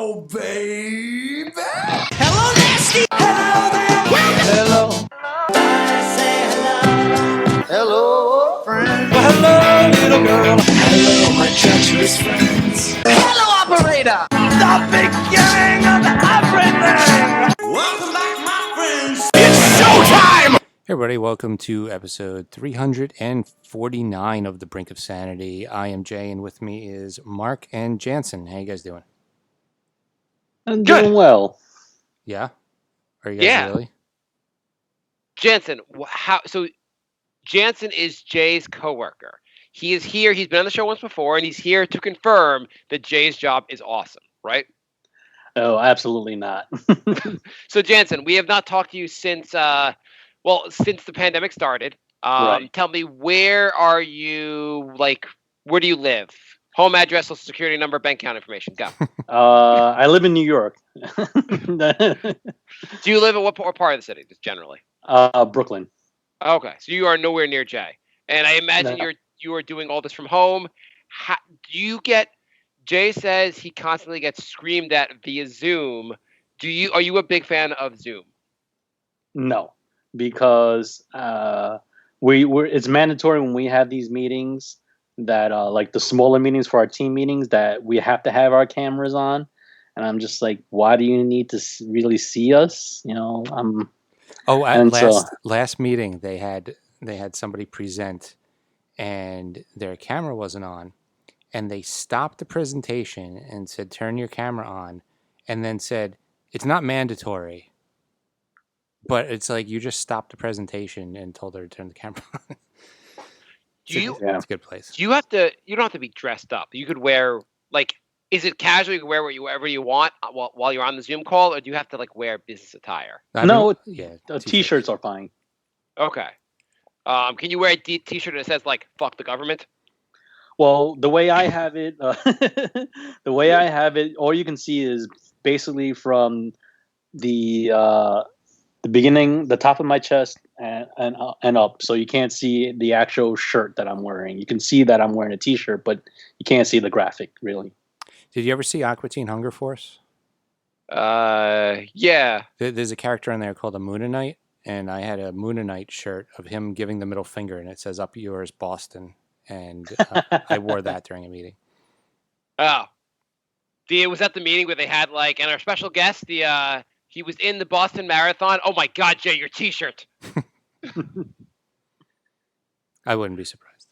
Hello, baby. Hello, nasty. Hello there. Hello. I say hello. Hello, friend. Well, hello, little girl. Hello, my treacherous friends. Hello, operator. The beginning of everything. Welcome back, my friends. It's showtime. Hey everybody, welcome to episode 349 of The Brink of Sanity. I am Jay, and with me is Marc and Janssen. How you guys doing? I'm Good. doing well. Yeah? Are you guys Yeah. really? Janssen, so Janssen is Jay's coworker. He is here. He's been on the show once before, and he's here to confirm that Jay's job is awesome, right? Oh, absolutely not. So Janssen, we have not talked to you since since the pandemic started. Right. Tell me, where are you? Where do you live? Home address, social security number, bank account information. Go. I live in New York. Do you live in what part of the city? Just generally. Brooklyn. Okay, so you are nowhere near Jay, and I imagine No. you are doing all this from home. Do you get? Jay says he constantly gets screamed at via Zoom. Are you a big fan of Zoom? No, because it's mandatory when we have these meetings that like the smaller meetings for our team meetings that we have to have our cameras on, and I'm just like, why do you need to really see us? You know, Last meeting they had somebody present, and their camera wasn't on, and they stopped the presentation and said, "Turn your camera on," and then said, "It's not mandatory." But it's like you just stopped the presentation and told her to turn the camera on. It's a good place. You don't have to be dressed up. You could wear is it casual? You can wear whatever you want while you're on the Zoom call, or do you have to wear business attire? T-shirts are fine. Okay. Can you wear a T-shirt that says "fuck the government"? Well, the way I have it, all you can see is basically from the beginning, the top of my chest, and up. So you can't see the actual shirt that I'm wearing. You can see that I'm wearing a T-shirt, but you can't see the graphic really. Did you ever see Aqua Teen Hunger Force? Yeah. There's a character in there called a Moonanite, and I had a Moonanite shirt of him giving the middle finger, and it says "Up yours, Boston." And I wore that during a meeting. Oh. Was that the meeting where they had and our special guest, he was in the Boston Marathon? Oh my God, Jay, your T-shirt. I wouldn't be surprised.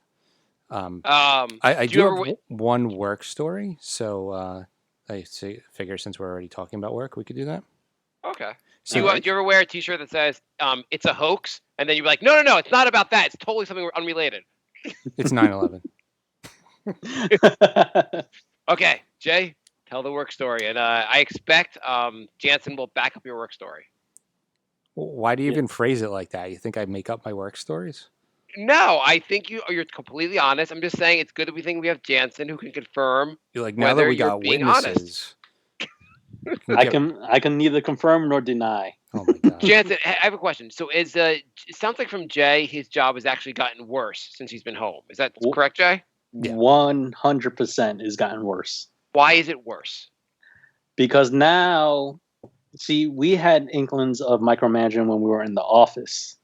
I do have one work story, so I figure since we're already talking about work, we could do that. Okay. Do you ever wear a T-shirt that says "It's a hoax," and then you're like, no, it's not about that. It's totally something unrelated. It's 9/11. Okay, Jay, tell the work story, and I expect Janssen will back up your work story. Why do you even phrase it like that? You think I make up my work stories? No, I think you're completely honest. I'm just saying it's good that we think we have Janssen who can confirm. You're like, now that we got witnesses. I can neither confirm nor deny. Oh my God. Janssen, I have a question. So it sounds like from Jay, his job has actually gotten worse since he's been home. Is that correct, Jay? Yeah. 100% has gotten worse. Why is it worse? Because now, see, we had inklings of micromanagement when we were in the office.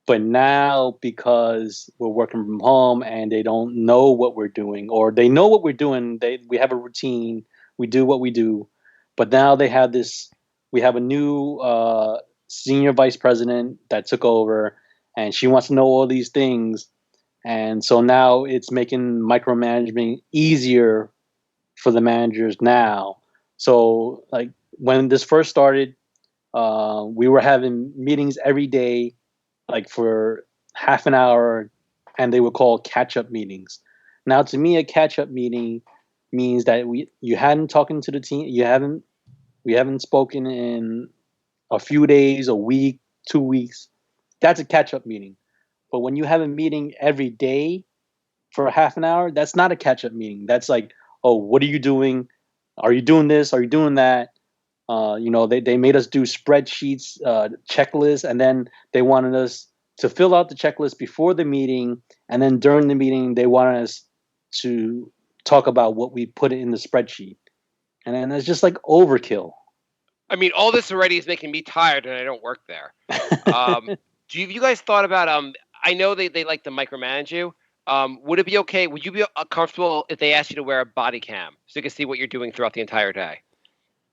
But now, because we're working from home and they don't know what we're doing, or they know what we're doing, we have a routine, we do what we do. But now we have a new senior vice president that took over, and she wants to know all these things. And so now it's making micromanagement easier for the managers now. So when this first started, we were having meetings every day, for half an hour, and they were called catch-up meetings. Now, to me, a catch-up meeting means that you hadn't talking to the team, we haven't spoken in a few days, a week, 2 weeks. That's a catch-up meeting. But when you have a meeting every day for half an hour, that's not a catch-up meeting. That's oh, what are you doing? Are you doing this? Are you doing that? They made us do spreadsheets, checklists, and then they wanted us to fill out the checklist before the meeting, and then during the meeting, they wanted us to talk about what we put in the spreadsheet. and then it's just like overkill. I mean, all this already is making me tired, and I don't work there. You guys thought about? I know they like to micromanage you. Would it be okay? Would you be comfortable if they asked you to wear a body cam so you can see what you're doing throughout the entire day?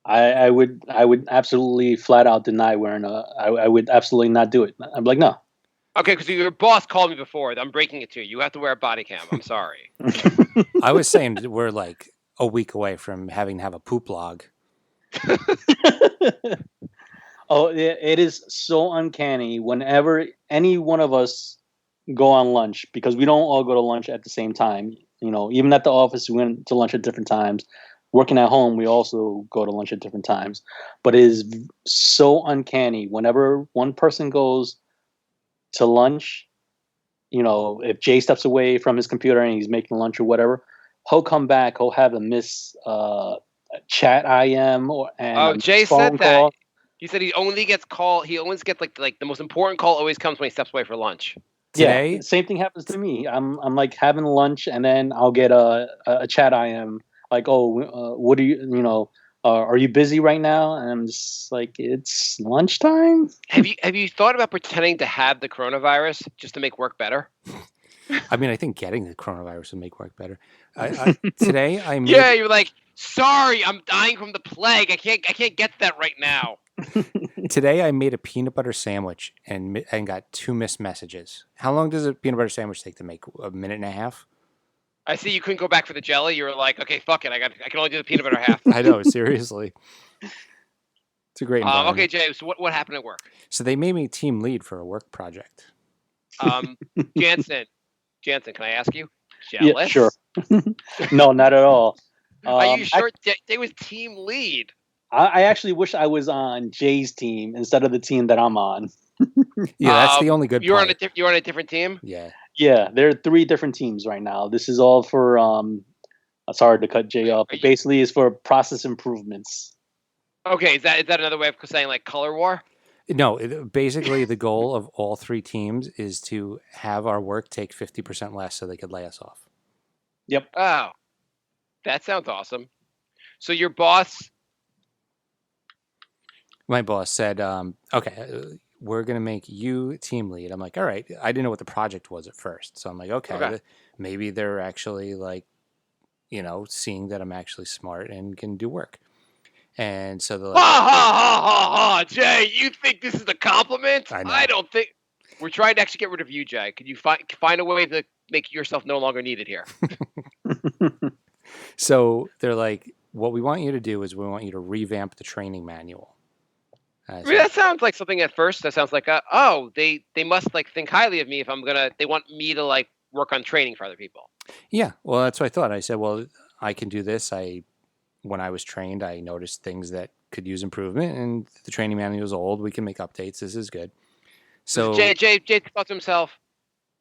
I would absolutely flat out deny wearing I would absolutely not do it. I'm like, no. Okay, because your boss called me before. I'm breaking it to you. You have to wear a body cam. I'm sorry. I was saying we're like a week away from having to have a poop log. Oh, it is so uncanny whenever any one of us go on lunch, because we don't all go to lunch at the same time. You know, even at the office, we went to lunch at different times. Working at home, we also go to lunch at different times. But it is so uncanny whenever one person goes to lunch. You know, if Jay steps away from his computer and he's making lunch or whatever, he'll come back. He'll have a miss chat IM and Jay phone said that. call. He said he only gets call. He always gets like the most important call always comes when he steps away for lunch. Today, Yeah, same thing happens to me. I'm like having lunch and then I'll get a chat IM like, oh, what are you are you busy right now? And I'm just like, it's lunchtime. Have you thought about pretending to have the coronavirus just to make work better? I mean, I think getting the coronavirus would make work better. Today, I made, Yeah, you're like, sorry, I'm dying from the plague. I can't get that right now. Today I made a peanut butter sandwich and got 2 missed messages. How long does a peanut butter sandwich take to make? A minute and a half? I see you couldn't go back for the jelly. You were like, okay, fuck it. I can only do the peanut butter half. I know, seriously. It's a great environment. Okay, Jay. So what happened at work? So they made me team lead for a work project. Janssen, can I ask you? Yeah, Jealous? sure. No, not at all. Are you sure Jay was team lead? I actually wish I was on Jay's team instead of the team that I'm on. Yeah, that's the only good you're part. You're on a different team? Yeah. Yeah, there are 3 different teams right now. This is all for sorry to cut Jay off, but basically it's for process improvements. Okay, is that another way of saying like color war? No, basically the goal of all 3 teams is to have our work take 50% less so they could lay us off. Yep. Oh, that sounds awesome. So your boss... My boss said, okay, we're going to make you team lead. I'm like, all right. I didn't know what the project was at first. So I'm like, okay. Maybe they're actually like, seeing that I'm actually smart and can do work. And so they're like, ha, ha, ha, ha, ha. Jay, you think this is a compliment? I know. I don't think... We're trying to actually get rid of you, Jay. Can you find a way to make yourself no longer needed here? So they're like, what we want you to do is we want you to revamp the training manual. I mean, that sounds like something at first. That sounds like, they must like think highly of me if they want me to like work on training for other people. Yeah, well, that's what I thought. I said, well, I can do this. When I was trained, I noticed things that could use improvement, and the training manual is old. We can make updates. This is good. So Jay thought to himself,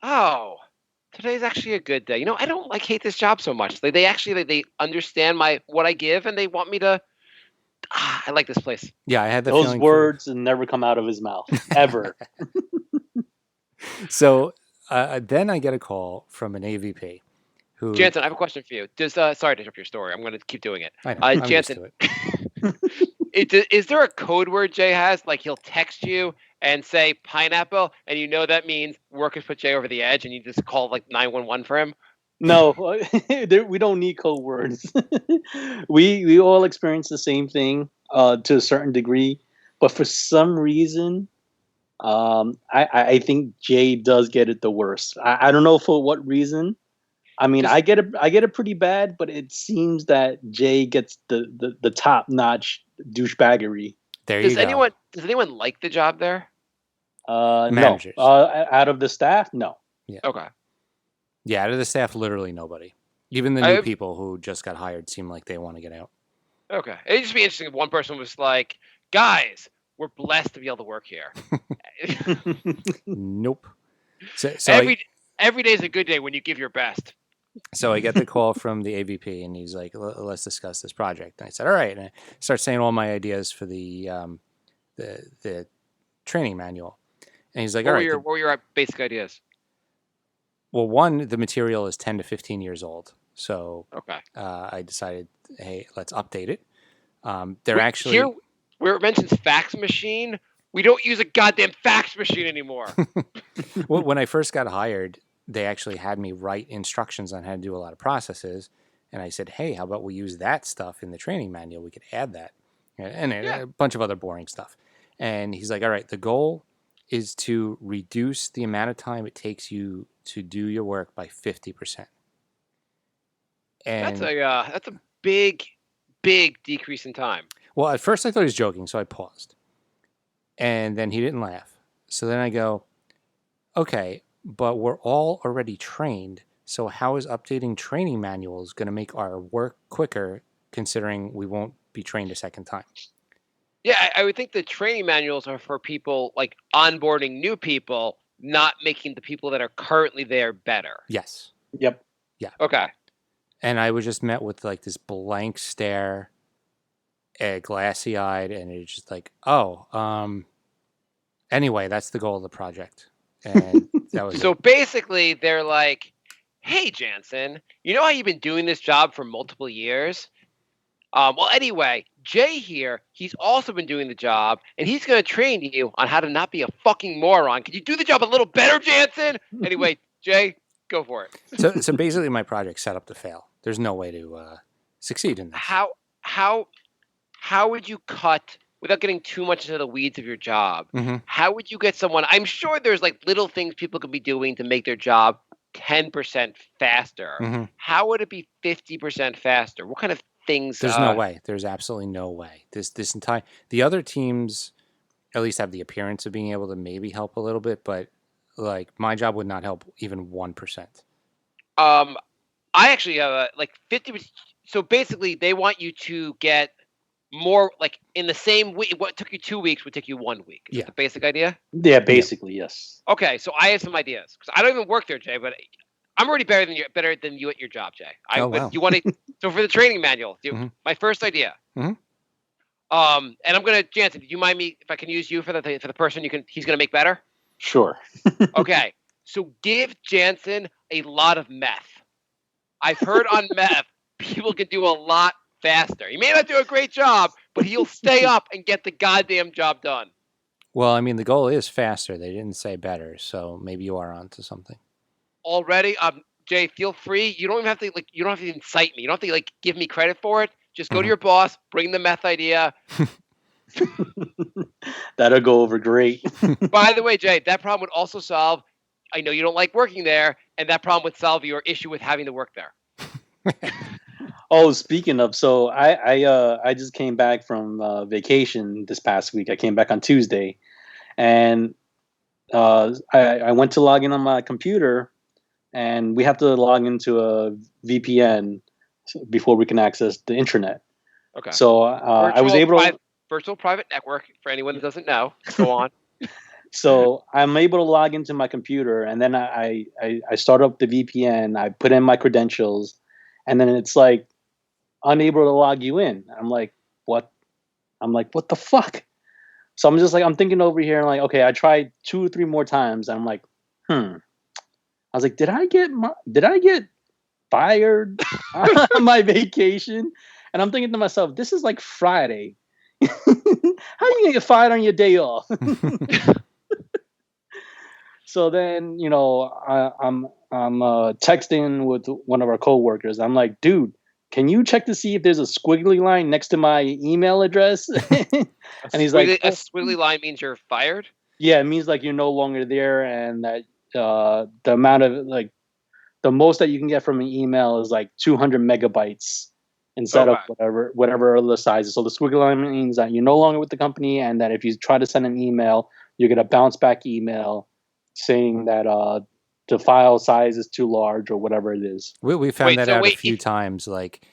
oh, today's actually a good day. I don't hate this job so much. They actually they understand what I give, and they want me to. I like this place. Yeah, I had those feeling words never come out of his mouth ever. So then I get a call from an AVP who. Janssen, I have a question for you. Sorry to interrupt your story. I'm going to keep doing it. I know, I'm Janssen, used to it. Is there a code word Jay has? Like he'll text you and say pineapple, and that means work has put Jay over the edge, and you just call like 911 for him? No, we don't need code words. we all experience the same thing to a certain degree, but for some reason, I think Jay does get it the worst. I don't know for what reason. I mean, I get it pretty bad, but it seems that Jay gets the top notch douchebaggery. Does anyone like the job there? Managers. No. Out of the staff, no. Yeah. Okay. Yeah, out of the staff, literally nobody. Even the new people who just got hired seem like they want to get out. Okay. It'd just be interesting if one person was like, guys, we're blessed to be able to work here. Nope. So every day is a good day when you give your best. So I get the call from the AVP, and he's like, let's discuss this project. And I said, all right. And I start saying all my ideas for the training manual. And he's like, all right. What were your basic ideas? Well, one, the material is 10 to 15 years old. So okay. I decided, hey, let's update it. They're actually here where it mentions fax machine. We don't use a goddamn fax machine anymore. when I first got hired, they actually had me write instructions on how to do a lot of processes. And I said, hey, how about we use that stuff in the training manual? We could add that. And a bunch of other boring stuff. And he's like, all right, the goal is to reduce the amount of time it takes you to do your work by 50%. And that's a big decrease in time. well, at first I thought he was joking, so I paused. And then he didn't laugh. So then I go, okay, but we're all already trained. So how is updating training manuals going to make our work quicker, considering we won't be trained a second time? Yeah, I would think the training manuals are for people like onboarding new people, not making the people that are currently there better. Yes. Yep. Yeah. Okay. And I was just met with like this blank stare, glassy eyed, and it's just like, anyway, that's the goal of the project. And that was So it. basically, they're like, hey, Janssen, you know how you've been doing this job for multiple years? Well, anyway, Jay here, he's also been doing the job, and he's going to train you on how to not be a fucking moron. Can you do the job a little better, Janssen? Anyway, Jay, go for it. So basically, my project's set up to fail. There's no way to succeed in this. How would you cut, without getting too much into the weeds of your job, how would you get someone, I'm sure there's like little things people could be doing to make their job 10% faster. How would it be 50% faster? What kind of things? There's no way. There's absolutely no way. This entire the other teams at least have the appearance of being able to maybe help a little bit, but like my job would not help even 1%. I actually have like 50. So basically, they want you to get more like in the same week. What took you 2 weeks would take you 1 week. Is that the basic idea? Yeah, basically, yes. Okay, so I have some ideas because I don't even work there, Jay, but I'm already better than you at your job, Jay. Wow. You want to? So for the training manual, my first idea. And I'm gonna, Janssen, do you mind me if I can use you for the person he's gonna make better? Sure. Okay, so give Janssen a lot of meth. I've heard on meth people can do a lot faster. He may not do a great job, but he'll stay up and get the goddamn job done. Well, I mean, the goal is faster. They didn't say better, so maybe you are onto something. Already, Jay, feel free. You don't even have to you don't have to incite me. You don't have to give me credit for it. Just go to your boss, bring the meth idea. That'll go over great. By the way, Jay, that problem would also solve, I know you don't like working there, and that problem would solve your issue with having to work there. Oh, speaking of, so I just came back from vacation this past week. I came back on Tuesday, and I went to log in on my computer, and we have to log into a VPN before we can access the internet. Okay. So I was able to virtual private network for anyone that doesn't know. Go on. So I'm able to log into my computer, and then I start up the VPN. I put in my credentials, and then it's like unable to log you in. I'm like, what? I'm like, what the fuck? So I'm just like, I'm thinking over here, and like, okay, I tried 2 or 3 more times. And I'm like, I was like, did I get fired on my vacation? And I'm thinking to myself, this is like Friday. How are you gonna get fired on your day off? So then, I'm texting with one of our coworkers. I'm like, dude, can you check to see if there's a squiggly line next to my email address? And he's like, a squiggly line means you're fired? Yeah, it means like you're no longer there, and that the amount of the most that you can get from an email is like 200 megabytes instead of whatever other sizes. So the squiggly line means that you're no longer with the company, and that if you try to send an email, you get a bounce back email saying that the file size is too large or whatever it is. We found that out a few times. Like,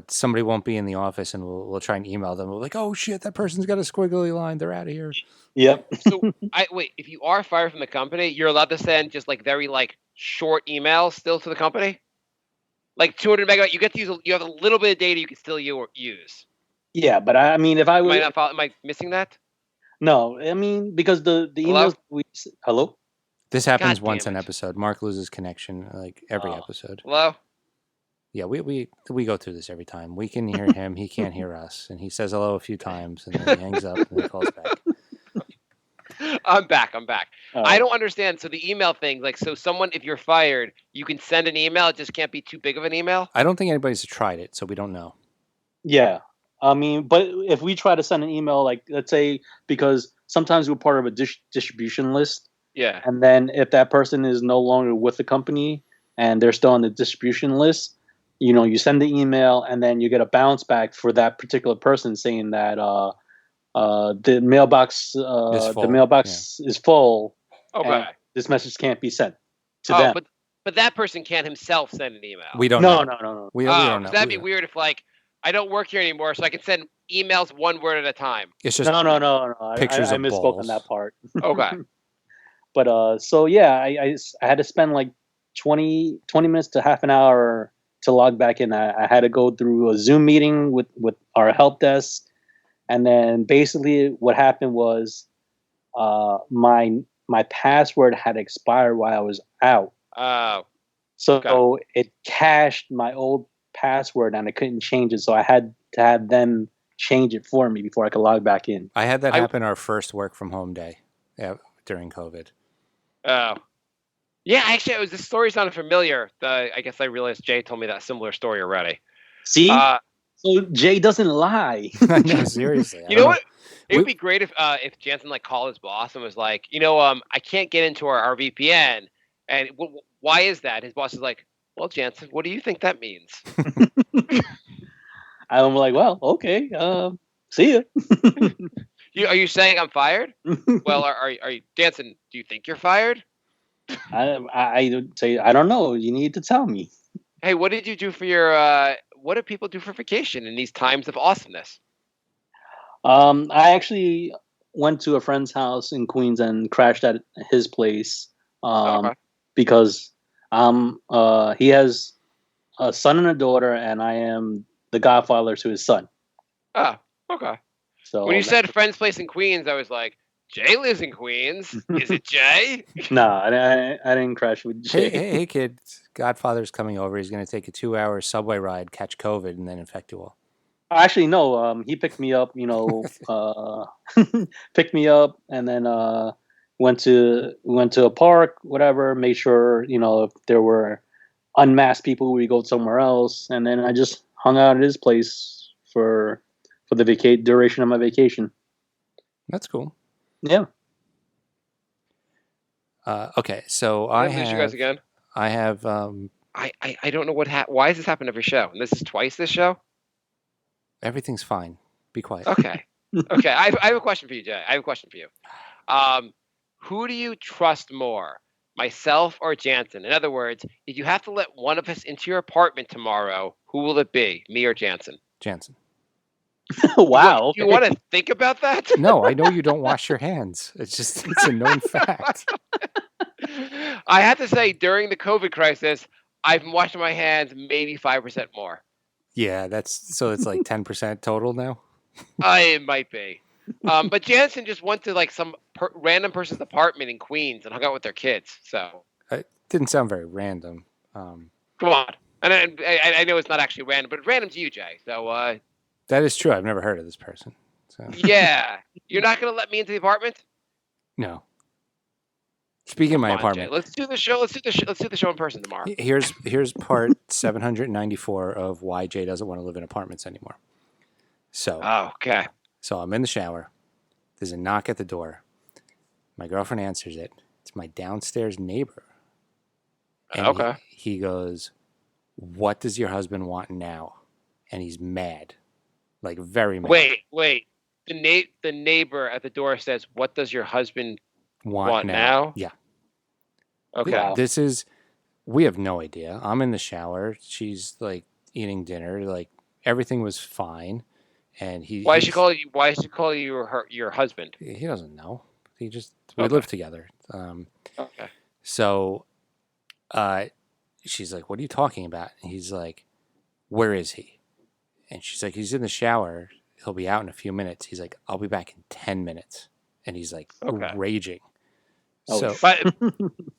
somebody won't be in the office, and we'll try and email them. We're like, oh shit, that person's got a squiggly line. They're out of here. Yep. So if you are fired from the company, you're allowed to send just very short emails still to the company? Like 200 megabytes, you get to use. You have a little bit of data you can still use. Yeah, but I mean, if I would, am I missing that? No, I mean, because the emails hello. This happens once an episode. Mark loses connection every episode. Hello. Yeah, we go through this every time. We can hear him, he can't hear us, and he says hello a few times, and then he hangs up and then calls back. I'm back. All I right. don't understand. So the email thing, like, so someone, if you're fired, you can send an email. It just can't be too big of an email. I don't think anybody's tried it, so we don't know. Yeah. I mean, but if we try to send an email, like, let's say, because sometimes we're part of a distribution list, Yeah. and then if that person is no longer with the company and they're still on the distribution list, you send the email and then you get a bounce back for that particular person saying that the mailbox is full Okay. and this message can't be sent to Oh, them. but that person can't himself send an email. We don't No, know. no, no, no. We Oh, don't 'cause know. that'd be weird if, like, I don't work here anymore, so I can send emails one word at a time. It's just No. pictures I of misspoke balls. on that part. Okay. But so yeah, I had to spend like 20 minutes to half an hour to log back in. I had to go through a Zoom meeting with our help desk, and then basically what happened was my password had expired while I was out, Oh. so it cached my old password and I couldn't change it. So I had to have them change it for me before I could log back in. I had that happen our first work from home day during COVID. Oh. Yeah, actually, this story sounded familiar. I guess I realized Jay told me that similar story already. See, so Jay doesn't lie. I know, seriously. You know what? It would be great if Janssen like called his boss and was like, I can't get into our VPN, and why is that? His boss is like, well, Janssen, what do you think that means? I'm like, well, okay, see ya. Are you saying I'm fired? Well, are you, Janssen? Do you think you're fired? I say I don't know. You need to tell me. Hey, what did you do for your? What do people do for vacation in these times of awesomeness? I actually went to a friend's house in Queens and crashed at his place Okay. because he has a son and a daughter, and I am the godfather to his son. Oh, okay. So When you said friend's place in Queens, I was like, Jay lives in Queens. Is it Jay? no, I didn't crash with Jay. Hey, kid, Godfather's coming over. He's going to take a 2-hour subway ride, catch COVID, and then infect you all. Actually, no. He picked me up. Picked me up, and then went to a park, whatever. Made sure if there were unmasked people, we go somewhere else, and then I just hung out at his place for the duration of my vacation. That's cool. Yeah. Okay, so I lose you guys again. I have. I don't know what why does this happen every show? And this is twice this show? Everything's fine. Be quiet. Okay. Okay. I have a question for you, Jay. I have a question for you. Who do you trust more, myself or Janssen? In other words, if you have to let one of us into your apartment tomorrow, who will it be, me or Janssen? Janssen. Wow. You want to think about that? No, I know you don't wash your hands. It's a known fact. I have to say, during the COVID crisis, I've been washing my hands maybe 5% more. Yeah, it's like 10% total now. It might be. But Janssen just went to like some random person's apartment in Queens and hung out with their kids. So It didn't sound very random. come on. And I know it's not actually random, but it's random to you, Jay. So That is true. I've never heard of this person. So yeah, you're not going to let me into the apartment? no. Speaking of my Come on, apartment, Jay. Let's do the show. Let's do the show in person tomorrow. here's part 794 of why Jay doesn't want to live in apartments anymore. So Oh, okay. So I'm in the shower. There's a knock at the door. My girlfriend answers it. It's my downstairs neighbor. And Okay. he goes, "What does your husband want now?" And he's mad, like very mad. Wait. The neighbor at the door says, "What does your husband Want now?" Yeah. Okay. We have no idea. I'm in the shower. She's like eating dinner. Like everything was fine. And Why does she call you your husband? He doesn't know. We live together. Okay. So she's like, "What are you talking about?" And he's like, "Where is he?" And she's like, "He's in the shower. He'll be out in a few minutes." He's like, "I'll be back in 10 minutes." And he's like raging. Oh, So But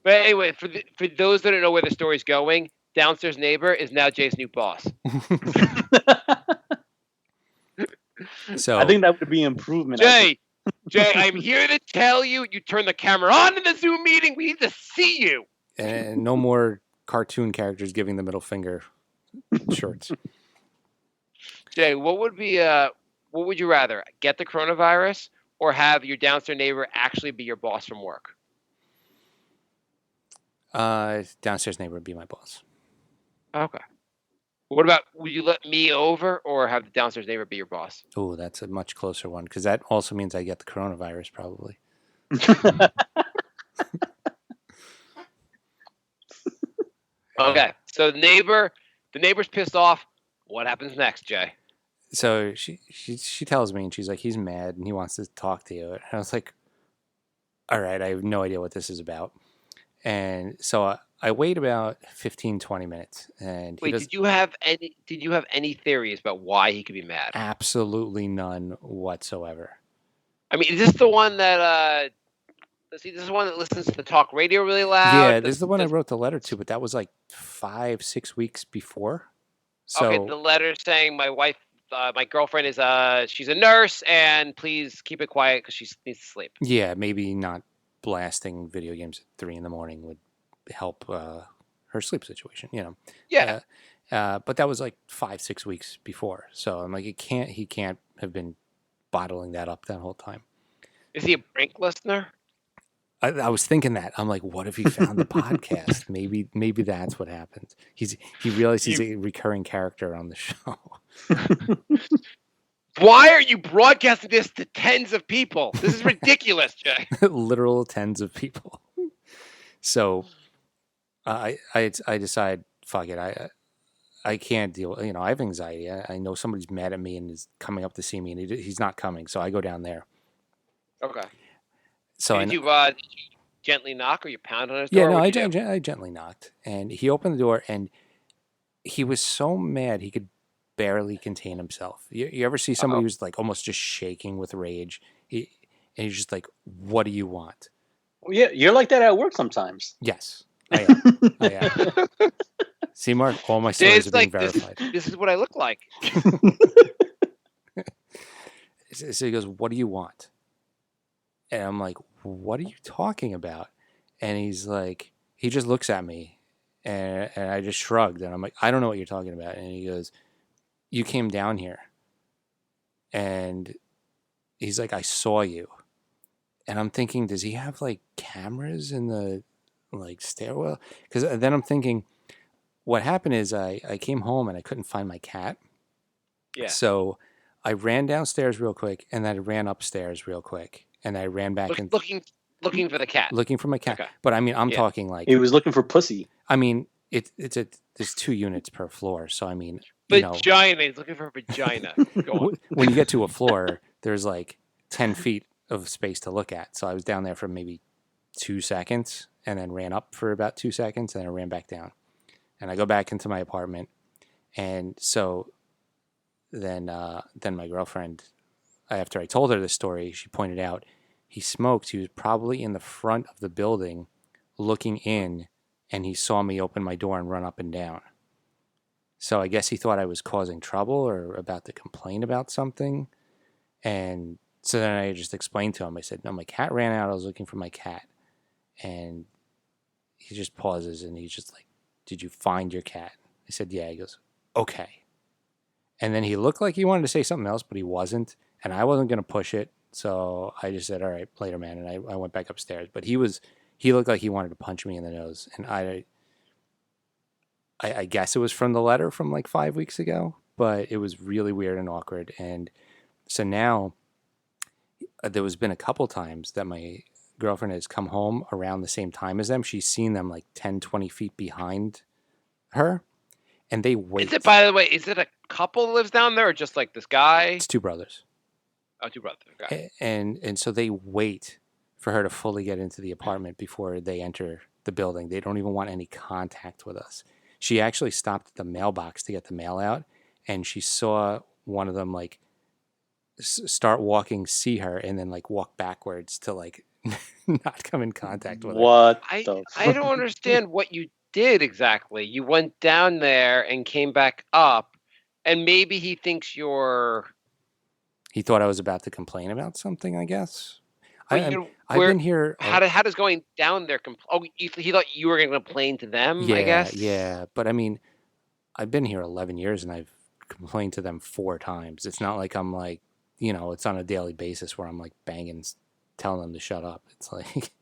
anyway, for those that don't know where the story's going, downstairs neighbor is now Jay's new boss. So I think that would be improvement. Jay, I'm here to tell you, you turn the camera on in the Zoom meeting. We need to see you. and no more cartoon characters giving the middle finger shirts. Jay, what would you rather, get the coronavirus or have your downstairs neighbor actually be your boss from work? Downstairs neighbor would be my boss. Okay. What about, would you let me over or have the downstairs neighbor be your boss? Oh, that's a much closer one because that also means I get the coronavirus probably. Okay. So the neighbor's pissed off. What happens next, Jay? So she tells me, and she's like, he's mad and he wants to talk to you. And I was like, all right, I have no idea what this is about. And so I wait about 15, 20 minutes. And Wait, did you have any theories about why he could be mad? Absolutely none whatsoever. I mean, is this the one that let's see, this is the one that listens to talk radio really loud? Yeah, this is the one I wrote the letter to, but that was like 5-6 weeks before. So okay, the letter saying my wife, my girlfriend is she's a nurse, and please keep it quiet because she needs to sleep. yeah, maybe not blasting video games at 3 a.m. would help her sleep situation, you know. Yeah. But that was like 5-6 weeks before. So I'm like, he can't have been bottling that up that whole time. Is he a Brink listener? I was thinking that. I'm like, what if he found the podcast? Maybe that's what happened. He realized he's a recurring character on the show. Why are you broadcasting this to tens of people? This is ridiculous, Jay. Literal tens of people. So I decide, fuck it. I can't deal. You know, I have anxiety. I know somebody's mad at me and is coming up to see me, and he's not coming. So I go down there. Okay. So did you gently knock or you pound on his door? Yeah, no, I gently knocked, and he opened the door, and he was so mad he could barely contain himself. You ever see somebody who's like almost just shaking with rage? And he's just like, "What do you want?" Well, yeah, you're like that at work sometimes. Yes, I am. I am. See, Mark, all my stories are being verified. This is what I look like. So he goes, "What do you want?" And I'm like, "What are you talking about?" And he's like, he just looks at me, and I just shrugged, and I'm like, "I don't know what you're talking about." And he goes, "You came down here." And he's like, "I saw you." And I'm thinking, does he have like cameras in the like stairwell? Because then I'm thinking, what happened is I came home and I couldn't find my cat. Yeah. So I ran downstairs real quick, and then I ran upstairs real quick, and I ran back looking for the cat. Looking for my cat. Okay. But I mean, I'm talking like He was looking for pussy. I mean, there's 2 units per floor, so I mean, you know, Vagina. He's looking for a vagina. Go on. when you get to a floor, there's like 10 feet of space to look at. So I was down there for maybe 2 seconds, and then ran up for about 2 seconds, and then I ran back down. And I go back into my apartment, and so then my girlfriend, after I told her this story, she pointed out he smoked. He was probably in the front of the building looking in, and he saw me open my door and run up and down. So I guess he thought I was causing trouble or about to complain about something. And so then I just explained to him. I said, no, my cat ran out. I was looking for my cat. And he just pauses, and he's just like, did you find your cat? I said, yeah. He goes, okay. And then he looked like he wanted to say something else, but he wasn't. And I wasn't going to push it. So I just said, all right, later, man. And I went back upstairs. But he looked like he wanted to punch me in the nose. And I guess it was from the letter from like 5 weeks ago, but it was really weird and awkward. And so now there has been a couple times that my girlfriend has come home around the same time as them. She's seen them like 10, 20 feet behind her, and they wait. By the way, is it a couple that lives down there or just like this guy? It's 2 brothers. Oh, 2 brothers. Okay. And so they wait for her to fully get into the apartment before they enter the building. They don't even want any contact with us. She actually stopped at the mailbox to get the mail out, and she saw one of them like start walking, see her, and then like walk backwards to like not come in contact with her. What? I don't understand what you did exactly. You went down there and came back up, and maybe he thinks you're. He thought I was about to complain about something, I guess. But I've where? been here. How does going down there? He thought you were going to complain to them. I guess. Yeah. But I mean, I've been here 11 years and I've complained to them 4 times. It's not like I'm like, it's on a daily basis where I'm like banging, telling them to shut up. It's like,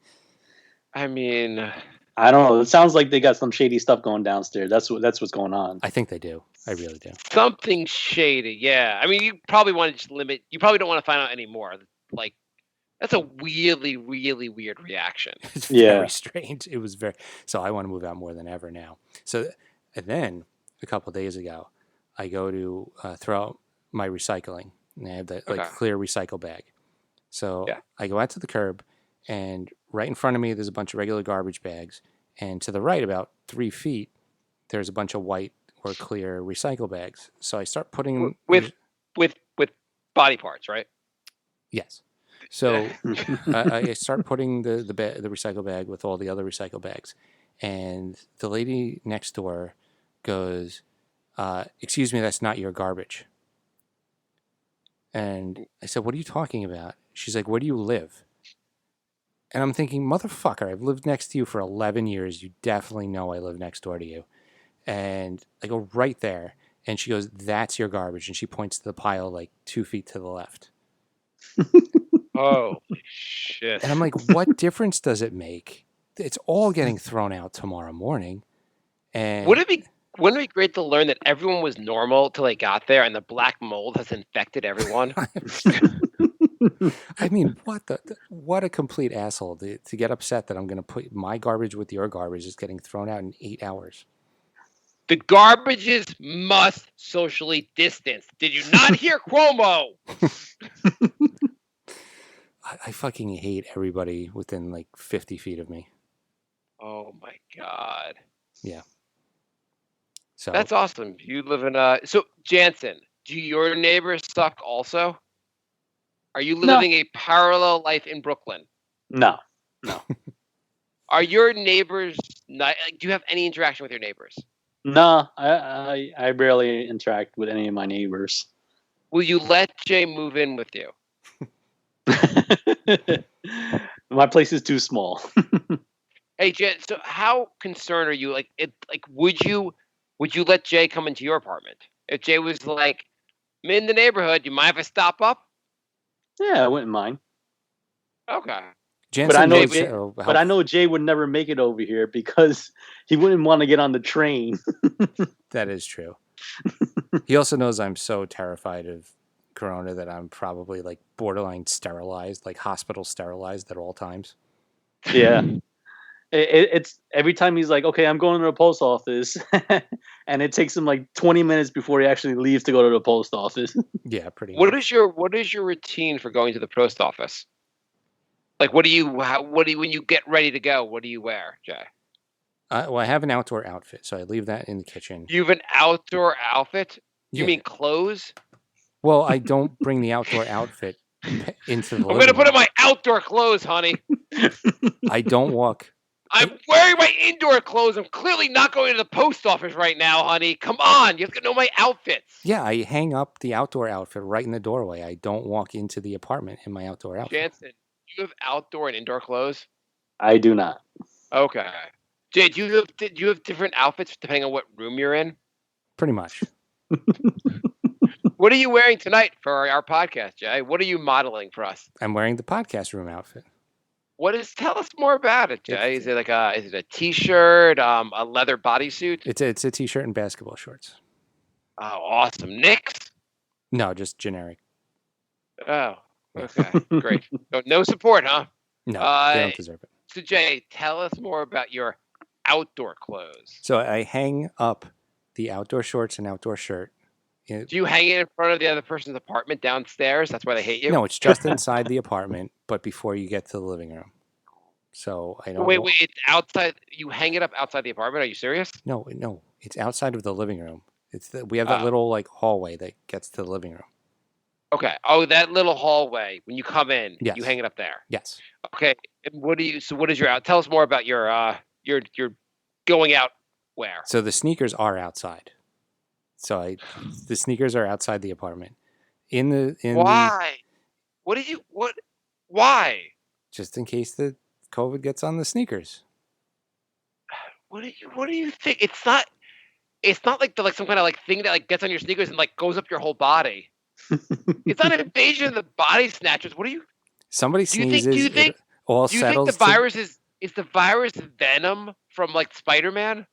I mean, I don't know. It sounds like they got some shady stuff going downstairs. That's what's going on. I think they do. I really do. something shady. Yeah. I mean, you probably want to just limit. You probably don't want to find out anymore. Like, that's a really, really weird reaction. It's Yeah. very strange. It was very. So I want to move out more than ever now. So, and then a couple of days ago, I go to throw out my recycling. And I have the Okay. clear recycle bag. So Yeah. I go out to the curb, and right in front of me, there's a bunch of regular garbage bags. And to the right, about 3 feet, there's a bunch of white or clear recycle bags. So I start putting with body parts, right? yes. So I start putting the recycle bag with all the other recycle bags, and the lady next door goes, "Excuse me, that's not your garbage." And I said, "What are you talking about?" She's like, "Where do you live?" And I'm thinking, motherfucker, I've lived next to you for 11 years. You definitely know I live next door to you. And I go right there, and she goes, "That's your garbage," and she points to the pile like 2 feet to the left. Oh shit! And I'm like, what difference does it make? It's all getting thrown out tomorrow morning. And Wouldn't it be great to learn that everyone was normal till they got there, and the black mold has infected everyone? I mean, what a complete asshole to get upset that I'm going to put my garbage with your garbage is getting thrown out in 8 hours. The garbages must socially distance. Did you not hear Cuomo? I fucking hate everybody within like 50 feet of me. Oh my god. Yeah. So That's awesome. You live in so Janssen, do your neighbors suck also? Are you No. living a parallel life in Brooklyn? No. Are your neighbors not, do you have any interaction with your neighbors? No, I barely interact with any of my neighbors. Will you let Jay move in with you? My place is too small. Hey Jay, so how concerned are you? Would you let Jay come into your apartment? If Jay was like, I'm in the neighborhood, you mind if I stop up? Yeah, I wouldn't mind. Okay. Jansen But I know knows, Jay, but I know Jay would never make it over here because he wouldn't want to get on the train. that is true. He also knows I'm so terrified of corona that I'm probably like borderline sterilized, like hospital sterilized at all times. Yeah. It's every time he's like, okay, I'm going to the post office. And it takes him like 20 minutes before he actually leaves to go to the post office. Yeah, pretty What much. is your routine for going to the post office? Like, when you get ready to go, what do you wear, Jay? Well, I have an outdoor outfit, so I leave that in the kitchen. You have an outdoor outfit? You Yeah. mean clothes? Well, I don't bring the outdoor outfit into the I'm going to put on my outdoor clothes, honey. I don't walk. I'm wearing my indoor clothes. I'm clearly not going to the post office right now, honey. Come on. You have to know my outfits. Yeah, I hang up the outdoor outfit right in the doorway. I don't walk into the apartment in my outdoor outfit. Jansen, do you have outdoor and indoor clothes? I do not. Okay. Jay, do you have different outfits depending on what room you're in? Pretty much. What are you wearing tonight for our podcast, Jay? What are you modeling for us? I'm wearing the podcast room outfit. Tell us more about it, Jay. Is it a t-shirt, a leather bodysuit? It's a t-shirt and basketball shorts. Oh, awesome. Knicks? No, just generic. Oh, okay. Great. So no support, huh? No, they don't deserve it. So Jay, tell us more about your outdoor clothes. So I hang up the outdoor shorts and outdoor shirt. Do you hang it in front of the other person's apartment downstairs? That's why they hate you? No, it's just inside the apartment, but before you get to the living room. So I don't. Wait, it's outside. You hang it up outside the apartment? Are you serious? No, it's outside of the living room. We have that little like hallway that gets to the living room. Okay. Oh, that little hallway. When you come in, Yes. you hang it up there. Yes. Okay. And what is your out? Tell us more about your going out where? So the sneakers are outside. The sneakers are outside the apartment. Why? Why? Just in case the COVID gets on the sneakers. What do you think? It's not like some kind of like thing that like gets on your sneakers and like goes up your whole body. It's not an invasion of the body snatchers. What do you Somebody do you sneezes, think do you think it all do you think settles the virus is the virus Venom from like Spider-Man?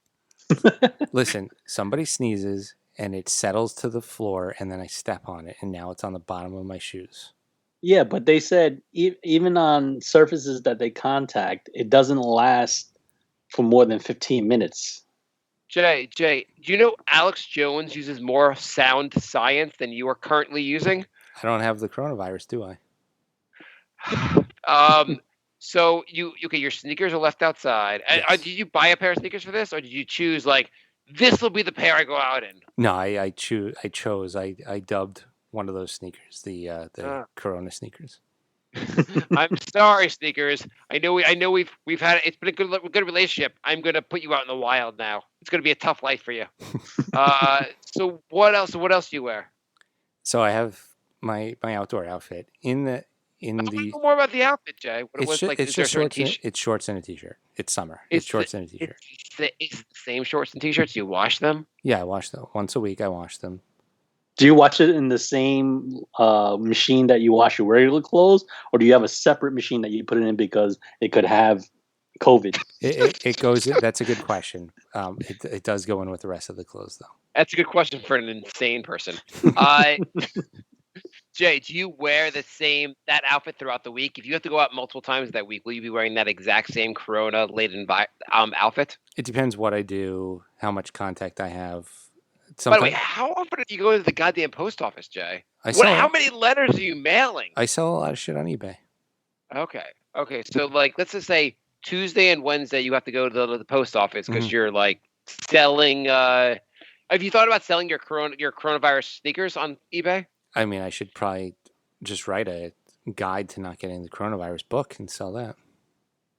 Listen, somebody sneezes and it settles to the floor and then I step on it and now it's on the bottom of my shoes. Yeah, but they said even on surfaces that they contact, it doesn't last for more than 15 minutes. Jay, do you know Alex Jones uses more sound science than you are currently using? I don't have the coronavirus, do I? So your sneakers are left outside. Yes. Did you buy a pair of sneakers for this, or did you choose like this will be the pair I go out in? No, I chose. I dubbed one of those sneakers the Corona sneakers. I'm sorry, sneakers. I know we've had it's been a good relationship. I'm gonna put you out in the wild now. It's gonna be a tough life for you. So what else? What else do you wear? So I have my outdoor outfit in the. I want to know more about the outfit, Jay. What it was like? It's Is there a just certain shorts. t-shirt? It's shorts and a t-shirt. It's summer. It's shorts and a t-shirt. It's the same shorts and t-shirts. You wash them? Yeah, I wash them once a week. I wash them. Do you wash it in the same machine that you wash your regular clothes, or do you have a separate machine that you put it in because it could have COVID? It goes. That's a good question. It does go in with the rest of the clothes, though. That's a good question for an insane person. Jay, do you wear that outfit throughout the week? If you have to go out multiple times that week, will you be wearing that exact same Corona-laden outfit? It depends what I do, how much contact I have. By the way, how often do you go to the goddamn post office, Jay? How many letters are you mailing? I sell a lot of shit on eBay. Okay. So, like, let's just say Tuesday and Wednesday you have to go to the post office because you're like selling. Have you thought about selling your coronavirus sneakers on eBay? I mean, I should probably just write a guide to not getting the coronavirus book and sell that.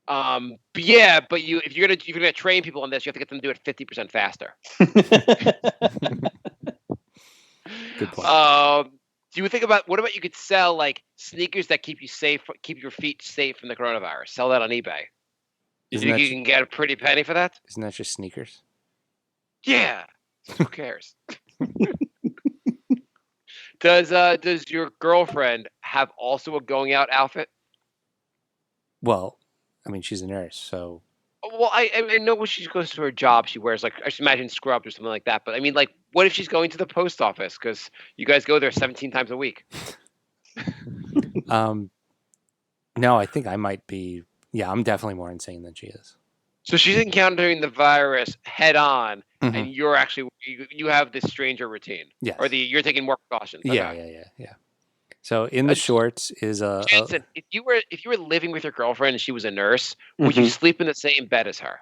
But yeah, but if you're gonna train people on this, you have to get them to do it 50% faster. Good point. Do you think about what about you could sell like sneakers that keep your feet safe from the coronavirus? Sell that on eBay. You think you can get a pretty penny for that? Isn't that just sneakers? Yeah. Who cares? Does your girlfriend have also a going out outfit? Well, I mean, she's a nurse, so. Well, I know when she goes to her job, she wears like I should imagine scrubs or something like that. But I mean, like, what if she's going to the post office because you guys go there 17 times a week? No, I think I might be. Yeah, I'm definitely more insane than she is. So she's encountering the virus head on, and you're actually you have this stranger routine. Yes. Or you're taking more precautions. Okay. Yeah. So in the shorts is a. Janssen, if you were living with your girlfriend and she was a nurse, would you sleep in the same bed as her?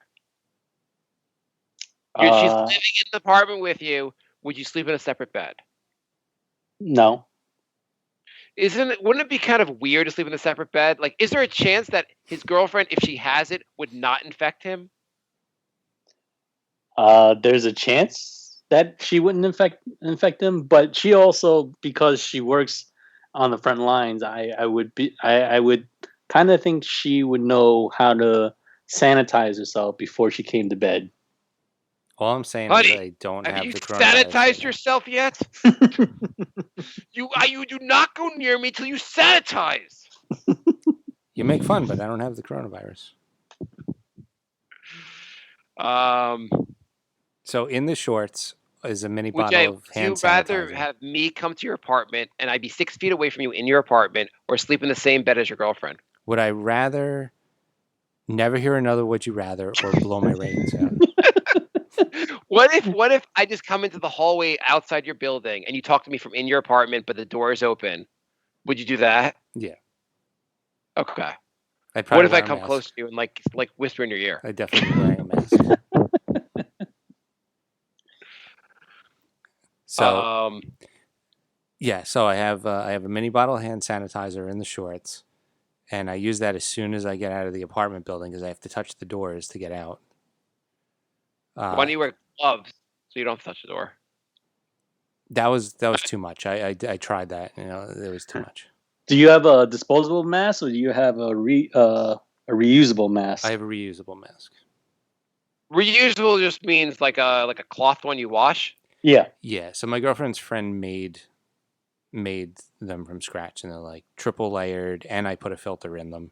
She's living in the apartment with you. Would you sleep in a separate bed? No. Wouldn't it be kind of weird to sleep in a separate bed? Like, is there a chance that his girlfriend, if she has it, would not infect him? There's a chance that she wouldn't infect him, but she also, because she works on the front lines, I would kind of think she would know how to sanitize herself before she came to bed. All I'm saying Honey, is I don't have you the coronavirus. sanitized yourself yet? You do not go near me till you sanitize. You make fun, but I don't have the coronavirus. So in the shorts is a mini bottle of hand sanitizer. Would you rather have me come to your apartment and I'd be 6 feet away from you in your apartment, or sleep in the same bed as your girlfriend? Would I rather never hear another would you rather or blow my ratings out? What if I just come into the hallway outside your building and you talk to me from in your apartment, but the door is open? Would you do that? Yeah. Okay. What if I come close to you and like whisper in your ear? I'd definitely be wearing a mask. So, so I have a mini bottle of hand sanitizer in the shorts, and I use that as soon as I get out of the apartment building because I have to touch the doors to get out. Why don't you wear gloves so you don't have to touch the door? That was too much. I tried that. It was too much. Do you have a disposable mask or do you have a reusable mask? I have a reusable mask. Reusable just means like a cloth one you wash. Yeah. Yeah. So my girlfriend's friend made them from scratch, and they're like triple layered, and I put a filter in them.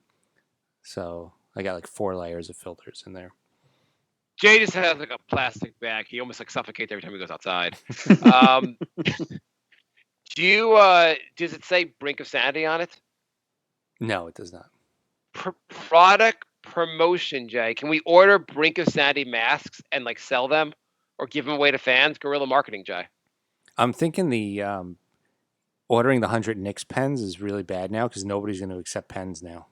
So I got like 4 layers of filters in there. Jay just has like a plastic bag. He almost like suffocates every time he goes outside. Does it say Brink of Sanity on it? No, it does not. Product promotion, Jay. Can we order Brink of Sanity masks and like sell them or give them away to fans? Guerrilla marketing, Jay. I'm thinking the ordering the 100 Knicks pens is really bad now because nobody's going to accept pens now.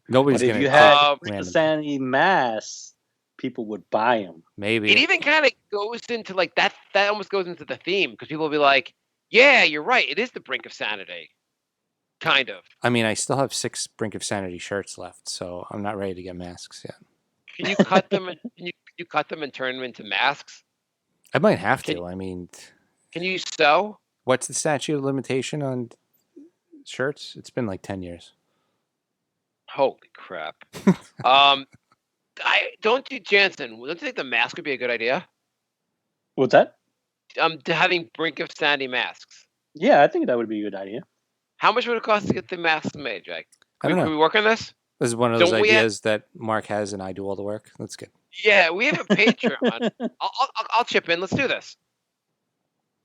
Nobody's But going if to you had random sanity masks, people would buy them. maybe. It even kind of goes into like that. That almost goes into the theme because people will be like, "Yeah, you're right. It is the Brink of Sanity." Kind of. I mean, I still have 6 Brink of Sanity shirts left, so I'm not ready to get masks yet. Can you cut them? Can you cut them and turn them into masks? I might have to. I mean, Can you sew? what's the statute of limitation on shirts? It's been like 10 years. Holy crap! I don't do Janssen. Don't you think the mask would be a good idea? What's that? To having Brink of Sanity masks. Yeah, I think that would be a good idea. How much would it cost to get the masks made, Jake? I don't know. Can we work on this? This is one of those Don't we ideas that Mark has, and I do all the work. That's good. Yeah, we have a Patreon. I'll chip in. Let's do this.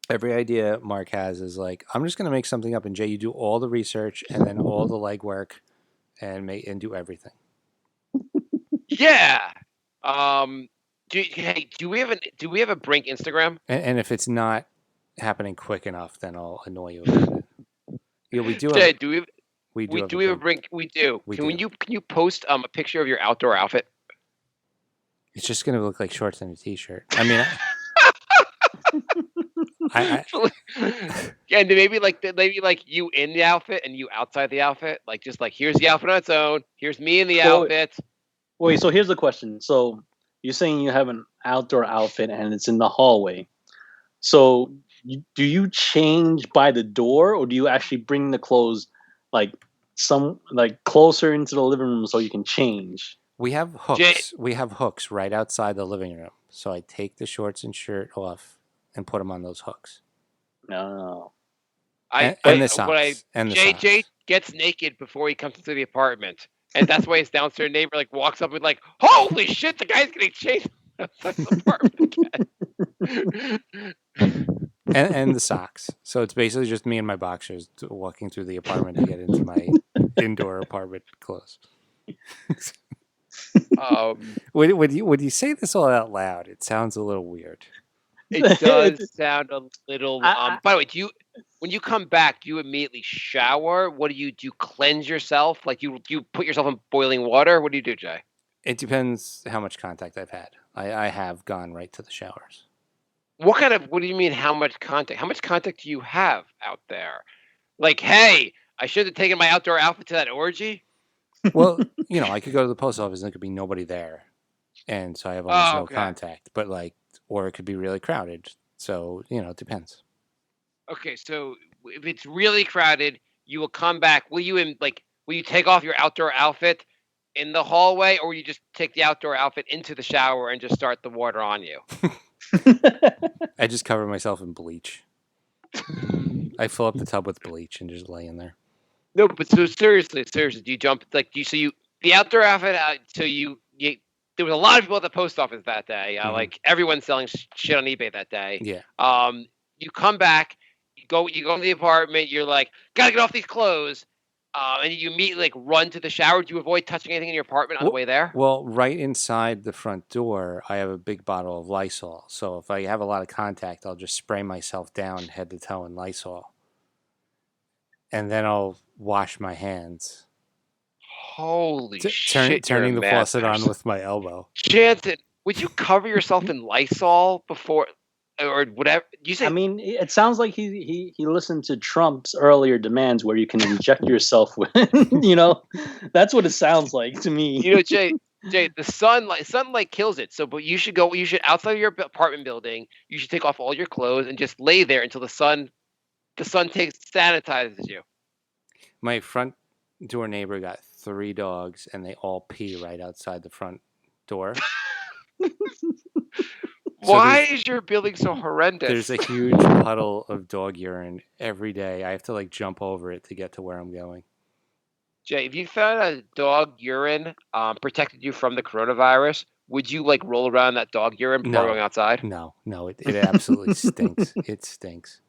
Every idea Mark has is like, I'm just going to make something up, and Jay, you do all the research and then all the legwork and do everything. Yeah. Do we have a Brink Instagram? And if it's not happening quick enough, then I'll annoy you about it. Yeah, we do. Jay, Have, do we do have a Brink? We do. Can you post a picture of your outdoor outfit? It's just going to look like shorts and a t-shirt. I mean, Yeah, and maybe like you in the outfit and you outside the outfit. Like just like here's the outfit on its own. Here's me in the outfit. Wait, so here's the question. So you're saying you have an outdoor outfit and it's in the hallway. So do you change by the door, or do you actually bring the clothes like closer into the living room so you can change? we have hooks. We have hooks right outside the living room. So I take the shorts and shirt off and put them on those hooks. No. And the socks. Jay gets naked before he comes into the apartment, and that's why his downstairs neighbor like walks up and like, "Holy shit, the guy's getting chased outside the apartment again." and the socks. So it's basically just me and my boxers walking through the apartment to get into my indoor apartment clothes. When you say this all out loud, it sounds a little weird. It does sound a little. By the way, when you come back, do you immediately shower? What do you do? You cleanse yourself? Like you put yourself in boiling water? What do you do, Jay? It depends how much contact I've had. I have gone right to the showers. What do you mean? How much contact? How much contact do you have out there? Like, hey, I should have taken my outdoor outfit to that orgy. Well, I could go to the post office and there could be nobody there, and so I have almost no contact. But or it could be really crowded. So it depends. Okay, so if it's really crowded, you will come back. Will you take off your outdoor outfit in the hallway, or will you just take the outdoor outfit into the shower and just start the water on you? I just cover myself in bleach. I fill up the tub with bleach and just lay in there. No, but so seriously, do you jump the outdoor outfit? There was a lot of people at the post office that day. Like everyone's selling shit on eBay that day. Yeah. You come back, you go into the apartment. You're like, gotta get off these clothes, and you immediately run to the shower. Do you avoid touching anything in your apartment on the way there? Well, right inside the front door, I have a big bottle of Lysol. So if I have a lot of contact, I'll just spray myself down head to toe in Lysol, and then I'll wash my hands. Holy shit! Turning the faucet on with my elbow. Janssen, would you cover yourself in Lysol before or whatever? You say? I mean, it sounds like he listened to Trump's earlier demands where you can inject yourself with. That's what it sounds like to me. Jay, Jay, the sunlight kills it. So, but you should outside of your apartment building. You should take off all your clothes and just lay there until the sun sanitizes you. My front door neighbor got 3 dogs, and they all pee right outside the front door. Why is your building so horrendous? There's a huge puddle of dog urine every day. I have to like jump over it to get to where I'm going. Jay, if you found a dog urine protected you from the coronavirus, would you like roll around that dog urine before going outside? No, it absolutely stinks. It stinks.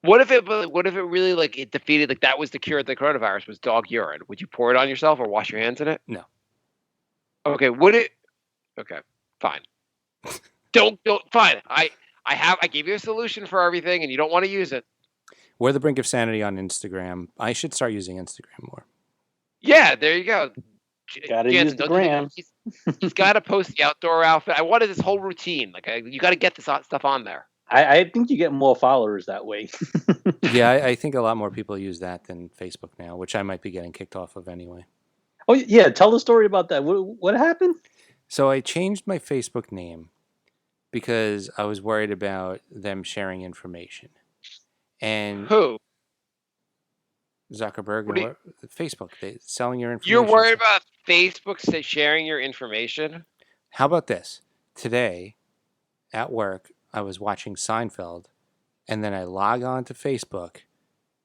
What if it really like it defeated like that was the cure of the coronavirus was dog urine? Would you pour it on yourself or wash your hands in it? No. Okay, Okay, fine. Don't fine. I gave you a solution for everything and you don't want to use it. We're the brink of sanity on Instagram. I should start using Instagram more. Yeah, there you go. Gotta use the gram. He's got to post the outdoor outfit. I wanted this whole routine. Like you got to get this stuff on there. I think you get more followers that way. Yeah, I think a lot more people use that than Facebook now, which I might be getting kicked off of anyway. Oh yeah, tell the story about that. What happened? So I changed my Facebook name because I was worried about them sharing information. And who? Zuckerberg and Facebook, they selling your information. You're worried about Facebook sharing your information? How about this? Today, at work, I was watching Seinfeld, and then I log on to Facebook,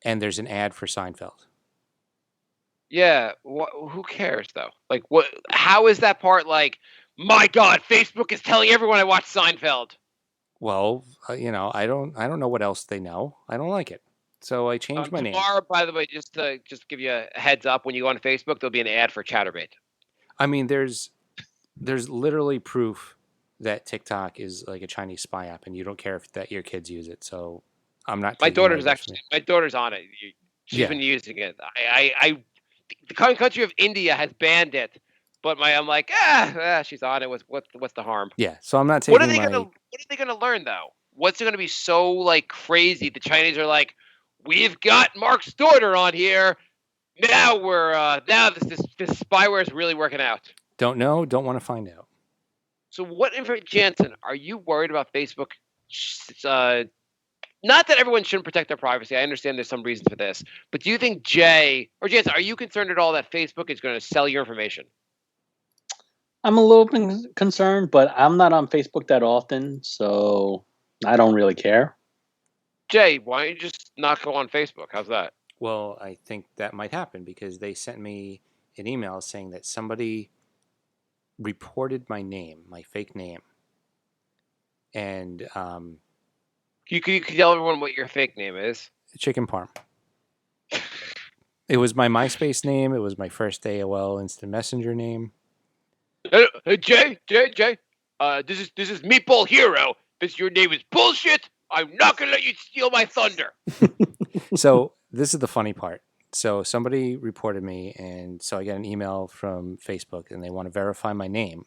and there's an ad for Seinfeld. Yeah, who cares though? Like, what? How is that part like? My God, Facebook is telling everyone I watch Seinfeld. Well, I don't know what else they know. I don't like it, so I changed my name. Tomorrow, by the way, just to give you a heads up, when you go on Facebook, there'll be an ad for Chatterbait. I mean, there's literally proof that TikTok is like a Chinese spy app, and you don't care if that your kids use it. So I'm not. My daughter's on it. She's been using it. The country of India has banned it, but I'm like, she's on it. What's the harm? Yeah. So I'm not taking. What are they gonna learn though? What's it gonna be so like crazy? The Chinese are like, we've got Marc's daughter on here. Now this spyware is really working out. Don't know. Don't want to find out. So Janssen, are you worried about Facebook? Not that everyone shouldn't protect their privacy. I understand there's some reasons for this. But do you think Janssen, are you concerned at all that Facebook is going to sell your information? I'm a little bit concerned, but I'm not on Facebook that often, so I don't really care. Jay, why don't you just not go on Facebook? How's that? Well, I think that might happen because they sent me an email saying that somebody reported my name, my fake name. And you could tell everyone what your fake name is. Chicken Parm. It was my MySpace name. It was my first AOL Instant Messenger name. Hey, Jay. This is Meatball Hero. This your name is bullshit. I'm not gonna let you steal my thunder. So this is the funny part. So somebody reported me, and so I got an email from Facebook, and they want to verify my name.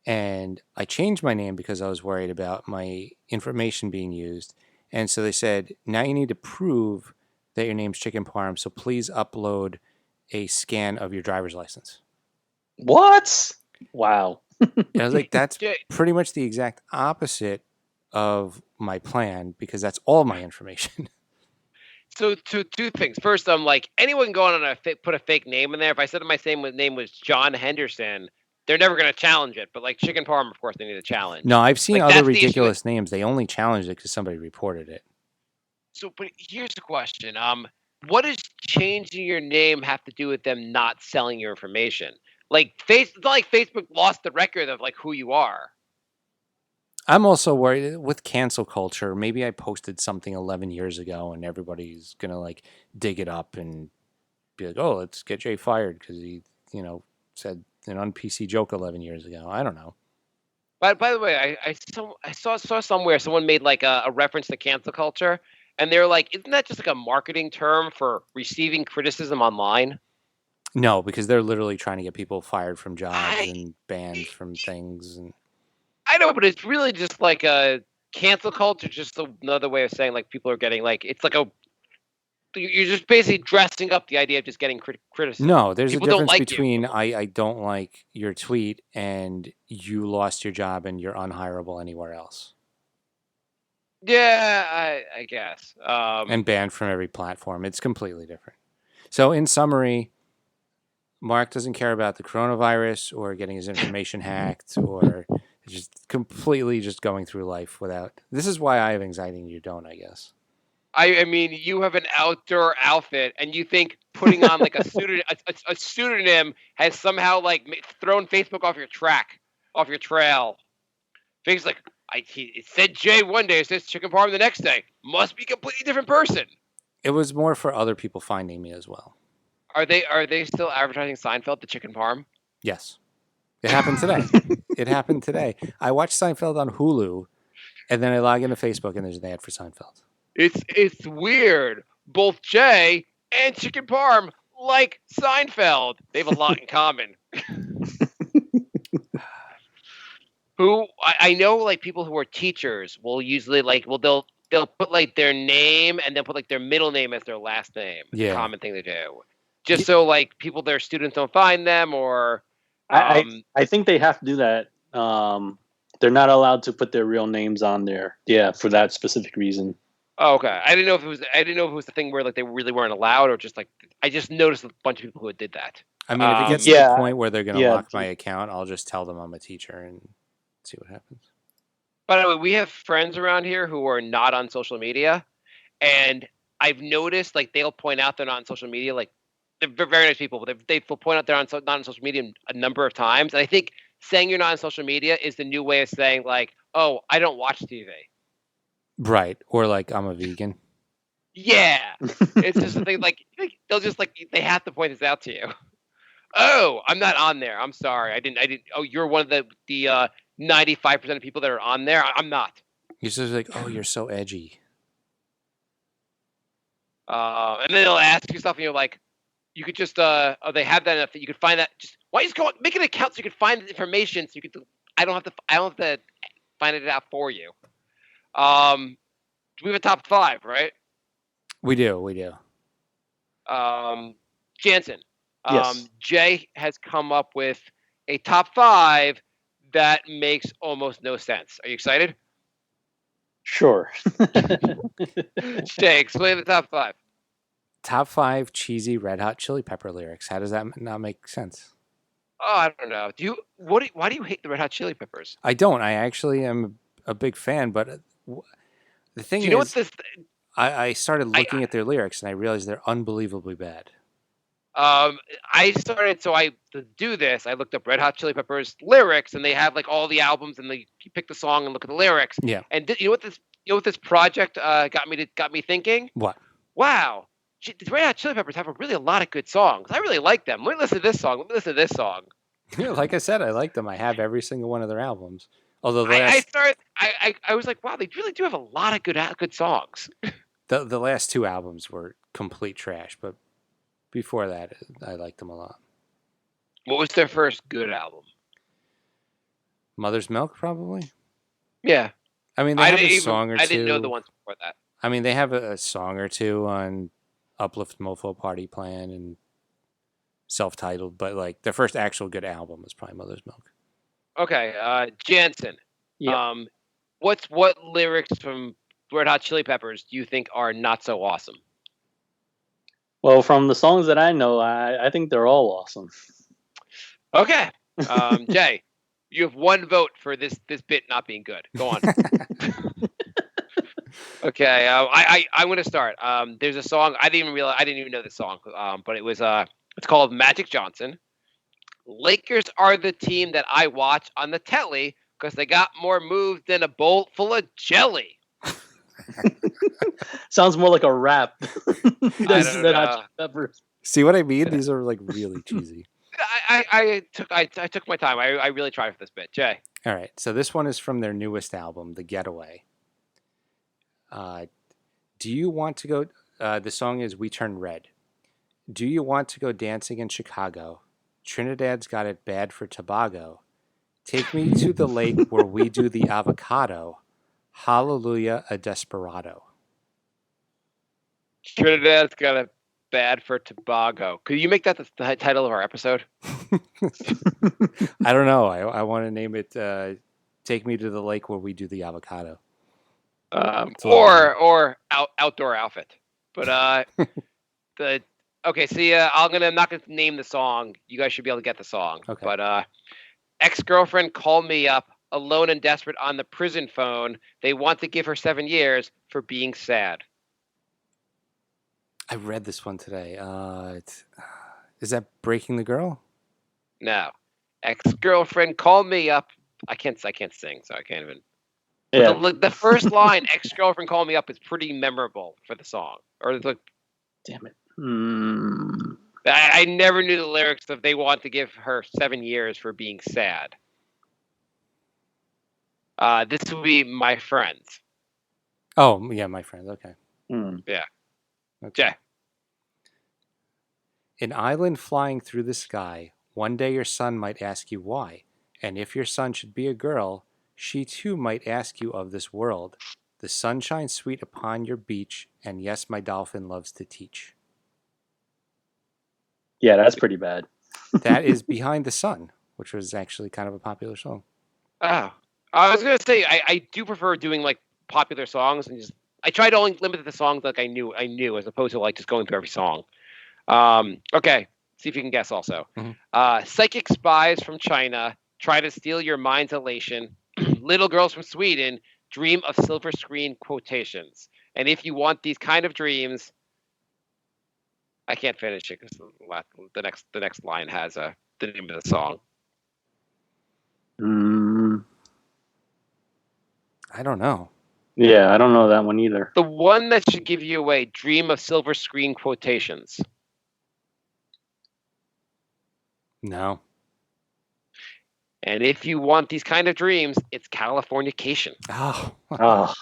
And I changed my name because I was worried about my information being used. And so they said, now you need to prove that your name's Chicken Parm, so please upload a scan of your driver's license. What? Wow. And I was like, that's pretty much the exact opposite of my plan because that's all my information. So two things. First, I'm like, anyone going on put a fake name in there. If I said my name was John Henderson, they're never going to challenge it. But like Chicken Parm, of course, they need a challenge. No, I've seen other ridiculous names. They only challenged it because somebody reported it. So, but here's the question. What does changing your name have to do with them not selling your information? Like, it's not like Facebook lost the record of like who you are. I'm also worried with cancel culture. Maybe I posted something 11 years ago and everybody's going to like dig it up and be like, oh, let's get Jay fired because he, said an un-PC joke 11 years ago. I don't know. By the way, I saw somewhere someone made like a reference to cancel culture, and they're like, isn't that just like a marketing term for receiving criticism online? No, because they're literally trying to get people fired from jobs and banned from things. And I know, but it's really just like a cancel culture, just another way of saying like people are getting like it's like you're just basically dressing up the idea of just getting criticism. No, there's People a don't difference like between you. I don't like your tweet and you lost your job and you're unhireable anywhere else Yeah, I guess. and banned from every platform. It's completely different. So in summary, Mark doesn't care about the coronavirus or getting his information hacked or just completely just going through life without. This is why I have anxiety and you don't, I guess. I mean, you have an outdoor outfit, and you think putting on like a pseudonym has somehow like thrown Facebook off your trail. Facebook's like, it said Jay one day, it says Chicken Parm the next day. Must be a completely different person. It was more for other people finding me as well. Are they still advertising Seinfeld, the Chicken Parm? Yes. It happened today. It happened today. I watched Seinfeld on Hulu, and then I log into Facebook, and there's an ad for Seinfeld. It's weird. Both Jay and Chicken Parm like Seinfeld. They have a lot in common. I know, like people who are teachers will usually they'll put like their name and then put like their middle name as their last name. It's a common thing to do, just so like their students don't find them or. I think they have to do that. They're not allowed to put their real names on there. Yeah, for that specific reason. Oh, okay. I didn't know if it was the thing where like they really weren't allowed, or just like I just noticed a bunch of people who did that. I mean, if it gets to the point where they're going to lock my account, I'll just tell them I'm a teacher and see what happens. By the way, we have friends around here who are not on social media, and I've noticed like they'll point out they're not on social media. Like they're very nice people, but they'll point out they're not on social media a number of times. And I think saying you're not on social media is the new way of saying like, oh, I don't watch TV. Right. Or like, I'm a vegan. Yeah. It's just something like they'll just like, they have to point this out to you. Oh, I'm not on there. I'm sorry. I didn't. Oh, you're one of the 95% of people that are on there. I'm not. You're just like, oh, you're so edgy. And then they'll ask you stuff and you're like, you could just, oh, they have that enough that you could find that. Just, why don't you just go make an account so you can find the information so you could, I don't have to find it out for you. We have a top 5, right? We do. Janssen. Yes. Jay has come up with a top 5 that makes almost no sense. Are you excited? Sure. Jay, explain the top 5. Top 5 cheesy Red Hot Chili Pepper lyrics. How does that not make sense? Oh, I don't know. Why do you hate the Red Hot Chili Peppers? I don't. I actually am a big fan, but the thing is, What this? I started looking at their lyrics and I realized they're unbelievably bad. To do this, I looked up Red Hot Chili Peppers lyrics, and they have like all the albums, and you pick the song and look at the lyrics. Yeah. And you know what this project got me thinking? What? Wow, the Red Hot Chili Peppers have a lot of good songs. I really like them. Let me listen to this song. Like I said, I like them. I have every single one of their albums. Although I was like, wow, they really do have a lot of good songs. The last 2 albums were complete trash, but before that, I liked them a lot. What was their first good album? Mother's Milk, probably. Yeah. I mean, they have a song or two. I didn't know the ones before that. I mean, they have a song or two on Uplift Mofo Party Plan and self-titled, but like their first actual good album is probably Mother's Milk. Okay, Janssen. Yeah. What lyrics from Red Hot Chili Peppers do you think are not so awesome? Well, from the songs that I know, I think they're all awesome. Okay. Jay, you have 1 vote for this bit not being good. Go on. Okay. I'm going to start. There's a song I didn't even know this song. But it's called Magic Johnson. Lakers are the team that I watch on the telly because they got more moves than a bowl full of jelly. Sounds more like a rap. I don't know. See what I mean? These are like really cheesy. I took my time. I really tried for this bit. Jay. All right. So this one is from their newest album, The Getaway. Do you want to go? The song is We Turn Red. Do you want to go dancing in Chicago? Trinidad's got it bad for Tobago. Take me to the lake where we do the avocado. Hallelujah, a desperado. Trinidad's got a bad for Tobago. Could you make that the title of our episode? I don't know. I want to name it Take Me to the Lake Where We Do the Avocado. Or outdoor outfit. But I'm not gonna name the song. You guys should be able to get the song. Okay. But ex-girlfriend called me up, alone and desperate on the prison phone. They want to give her 7 years for being sad. I read this one today. Is that Breaking the Girl? No. Ex-girlfriend called me up. I can't sing, so I can't even. Yeah. The first line, ex-girlfriend called me up, is pretty memorable for the song. Or it's like, Damn it. I never knew the lyrics of they want to give her 7 years for being sad. This would be My Friends. Oh, yeah, My Friends. Okay. Yeah. Okay. Yeah. An island flying through the sky. One day your son might ask you why. And if your son should be a girl, she too might ask you of this world. The sun shines sweet upon your beach, and yes, my dolphin loves to teach. Yeah, that's pretty bad. That is Behind the Sun, which was actually kind of a popular song. Oh. I was gonna say I do prefer doing like popular songs and just I try to only limit the songs like I knew as opposed to like just going through every song. Okay. See if you can guess also. Mhm. Psychic spies from China try to steal your mind's elation. Little girls from Sweden dream of silver screen quotations. And if you want these kind of dreams, I can't finish it because the next line has the name of the song. I don't know. Yeah, I don't know that one either. The one that should give you away, dream of silver screen quotations. No. And if you want these kind of dreams, it's Californication. Oh. Oh,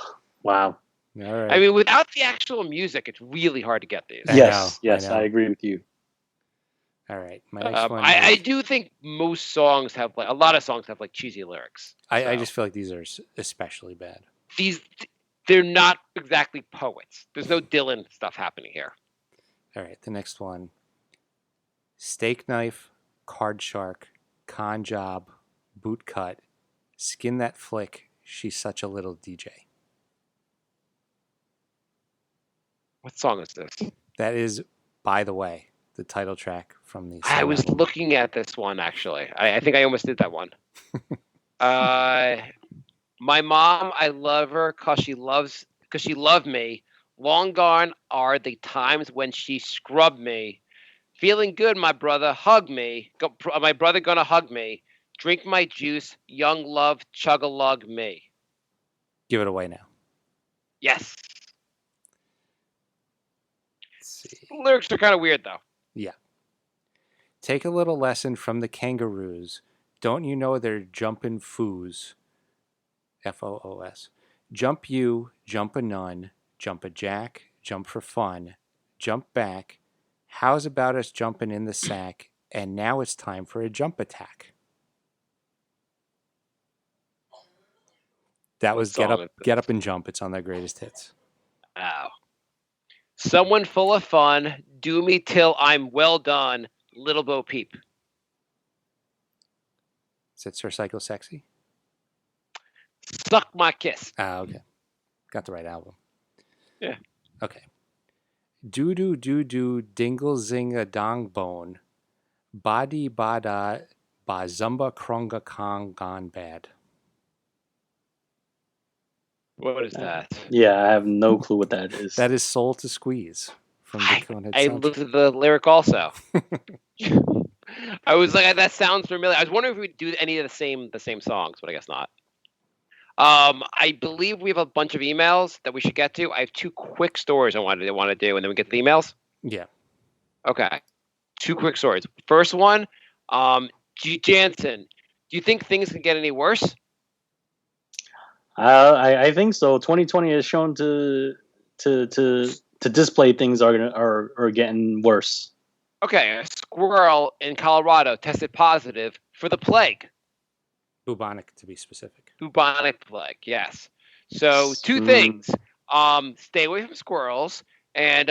wow. All right. I mean, without the actual music, it's really hard to get these. I Yes, know, yes, I know. I agree with you. All right. My next one. I is- do think most songs have a lot of songs have like cheesy lyrics. I So just feel like these are especially bad. they're not exactly poets. There's no Dylan stuff happening here. All right. The next one. Steak knife, card shark, con job, boot cut, skin that flick. She's such a little DJ. What song is this? That is, by the way, the title track from the. I was looking at this one actually. I think I almost did that one. My mom, I love her because she loved me. Long gone are the times when she scrubbed me. Feeling good, my brother, hug me. My brother gonna hug me. Drink my juice, young love, chug-a-lug me. Give it away now. Yes. Let's see. The lyrics are kind of weird though. Yeah. Take a little lesson from the kangaroos. Don't you know they're jumpin' foos? Foos. Jump you, jump a nun, jump a jack, jump for fun, jump back. How's about us jumping in the sack? And now it's time for a jump attack. That was What song is Get Up and Jump. It's on their greatest hits. Oh. Someone full of fun, do me till I'm well done, Little Bo Peep. Is it Sir Psycho Sexy? Suck my kiss. Ah, okay. Got the right album. Yeah. Okay. Doo doo doo doo dingle zing a dong bone. Badi bada ba zumba kronga kong gone bad. What is that? Yeah, I have no clue what that is. That is Soul to Squeeze from the Conehead I soundtrack. looked at the lyric also. I was like, that sounds familiar. I was wondering if we'd do any of the same songs, but I guess not. I believe we have a bunch of emails that we should get to. I have two quick stories I want to do, and then we get the emails. Yeah. Okay. Two quick stories. First one, Janssen. Do you think things can get any worse? I think so. 2020 has shown to display things are getting worse. Okay, a squirrel in Colorado tested positive for the plague. Bubonic, to be specific. Bubonic plague, yes. So two things. Stay away from squirrels And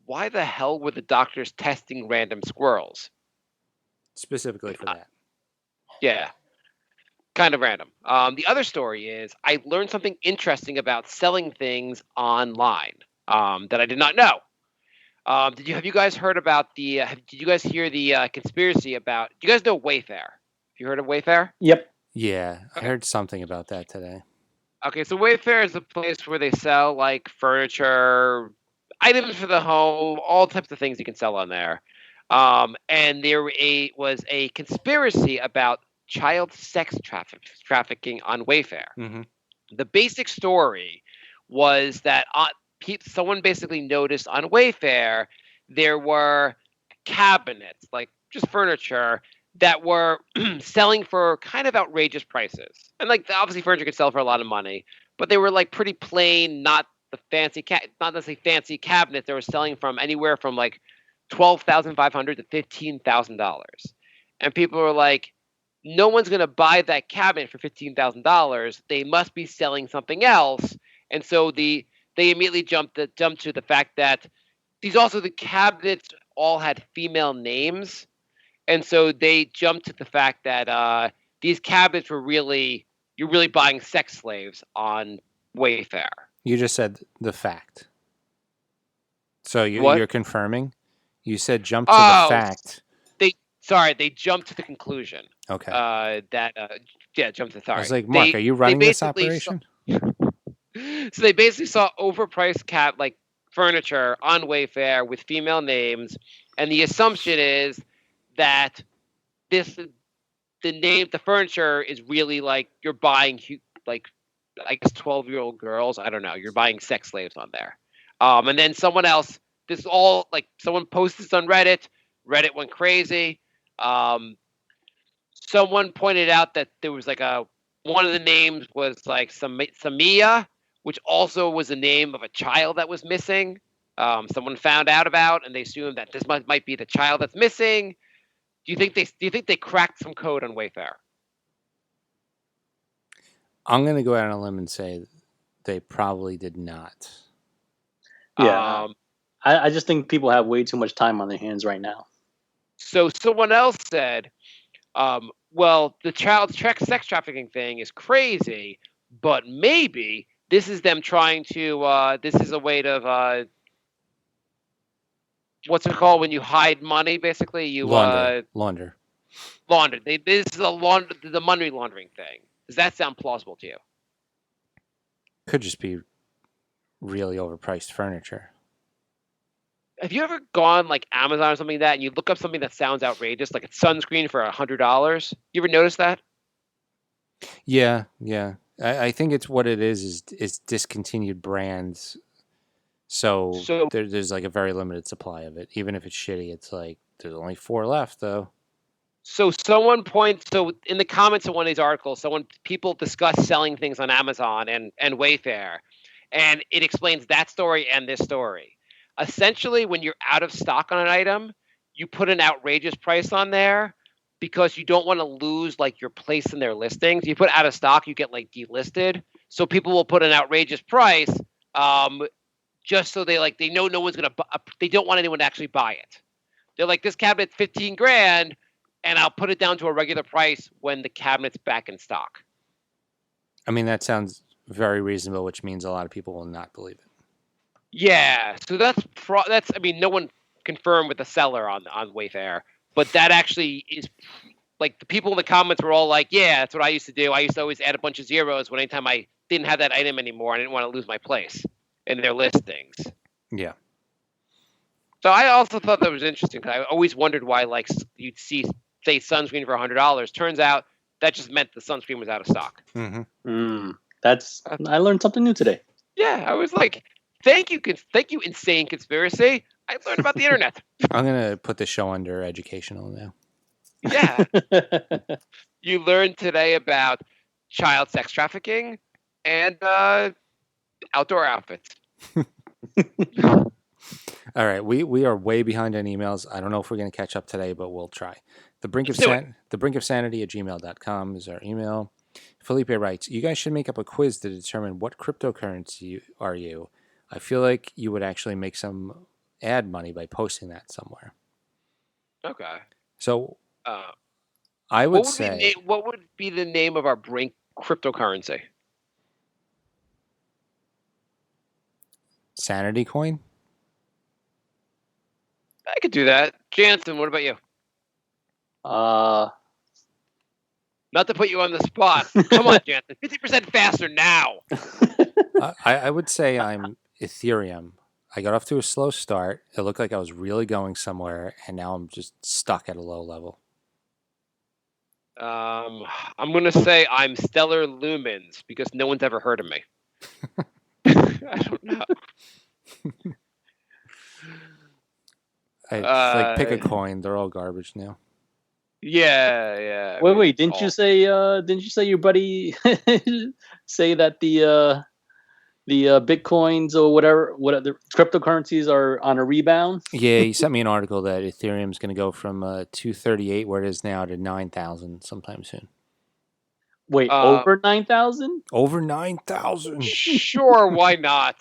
why the hell were the doctors testing random squirrels? Specifically for that. Yeah, kind of random. The other story is I learned something interesting about selling things online that I did not know. Have you guys heard about the? Did you guys hear the conspiracy about? Do you guys know Wayfair? Have you heard of Wayfair? Yep. Yeah, I heard something about that today. Okay, so Wayfair is a place where they sell like furniture, items for the home, all types of things you can sell on there. And was a conspiracy about child sex trafficking on Wayfair. Mm-hmm. The basic story was that someone basically noticed on Wayfair there were cabinets, like just furniture, that were selling for kind of outrageous prices. And like obviously furniture could sell for a lot of money, but they were like pretty plain, not the fancy not necessarily fancy cabinets. They were selling from anywhere from like $12,500 to $15,000. And people were like, no one's going to buy that cabinet for $15,000. They must be selling something else. And so they immediately jumped to the fact that the cabinets all had female names. And so they jumped to the fact that these cabinets you're really buying sex slaves on Wayfair. You just said the fact. So you're confirming? You said jump to the fact. They jumped to the conclusion. Okay. Jump to. Sorry. I was like, Mark, are you running this operation? So they basically saw overpriced furniture on Wayfair with female names, and the assumption is that the furniture is really like you're buying like I guess 12-year-old girls. I don't know. You're buying sex slaves on there. And then someone posted this on Reddit. Reddit went crazy. Someone pointed out that there was one of the names was like Samia, which also was the name of a child that was missing. Someone found out about, and they assumed that this might be the child that's missing. Do you think they cracked some code on Wayfair? I'm going to go out on a limb and say they probably did not. Yeah. I just think people have way too much time on their hands right now. So someone else said, well, the child sex trafficking thing is crazy, but maybe this is them trying to, this is a way to, what's it called when you hide money, basically? You Launder. This is the money laundering thing. Does that sound plausible to you? Could just be really overpriced furniture. Have you ever gone like Amazon or something like that, and you look up something that sounds outrageous, like a sunscreen for $100? You ever notice that? Yeah. I think it's what it is discontinued brands. So there's like a very limited supply of it. Even if it's shitty, it's like there's only 4 left though. So in the comments of one of these articles, people discuss selling things on Amazon and Wayfair, and it explains that story and this story. Essentially, when you're out of stock on an item, you put an outrageous price on there because you don't want to lose like your place in their listings. You put out of stock, you get like delisted. So people will put an outrageous price just so they know no one's gonna. They don't want anyone to actually buy it. They're like, this cabinet's $15,000, and I'll put it down to a regular price when the cabinet's back in stock. I mean, that sounds very reasonable, which means a lot of people will not believe it. Yeah, so that's I mean, no one confirmed with the seller on Wayfair, but that actually is like the people in the comments were all like, yeah, that's what I used to do. I used to always add a bunch of zeros when anytime I didn't have that item anymore. I didn't want to lose my place in their listings. Yeah. So I also thought that was interesting. I always wondered why you'd see, say, sunscreen for $100. Turns out that just meant the sunscreen was out of stock. Mm-hmm. I learned something new today. Yeah, I was like, thank you, insane conspiracy. I learned about the internet. I'm going to put the show under educational now. Yeah. You learned today about child sex trafficking and outdoor outfits. All right, we are way behind on emails. I don't know if we're going to catch up today, but we'll try. The brink of sanity at gmail.com is our email. Felipe writes, you guys should make up a quiz to determine what cryptocurrency are you. I feel like you would actually make some ad money by posting that somewhere. Okay. So Uh, I would what would say what would be the name of our Brink cryptocurrency? Sanity Coin. I could do that. Jansen, what about you? Uh, Not to put you on the spot. Come on, Jansen. 50% faster now. I would say I'm Ethereum. I got off to a slow start. It looked like I was really going somewhere, and now I'm just stuck at a low level. I'm going to say I'm Stellar Lumens because no one's ever heard of me. I don't know. Like pick a coin. They're all garbage now. Yeah. wait, didn't you say your buddy say that the bitcoins or whatever the cryptocurrencies are on a rebound? Yeah, he sent me an article that Ethereum's going to go from 238, where it is now, to 9,000 sometime soon. Wait, over 9,000? Over 9,000. Sure, why not?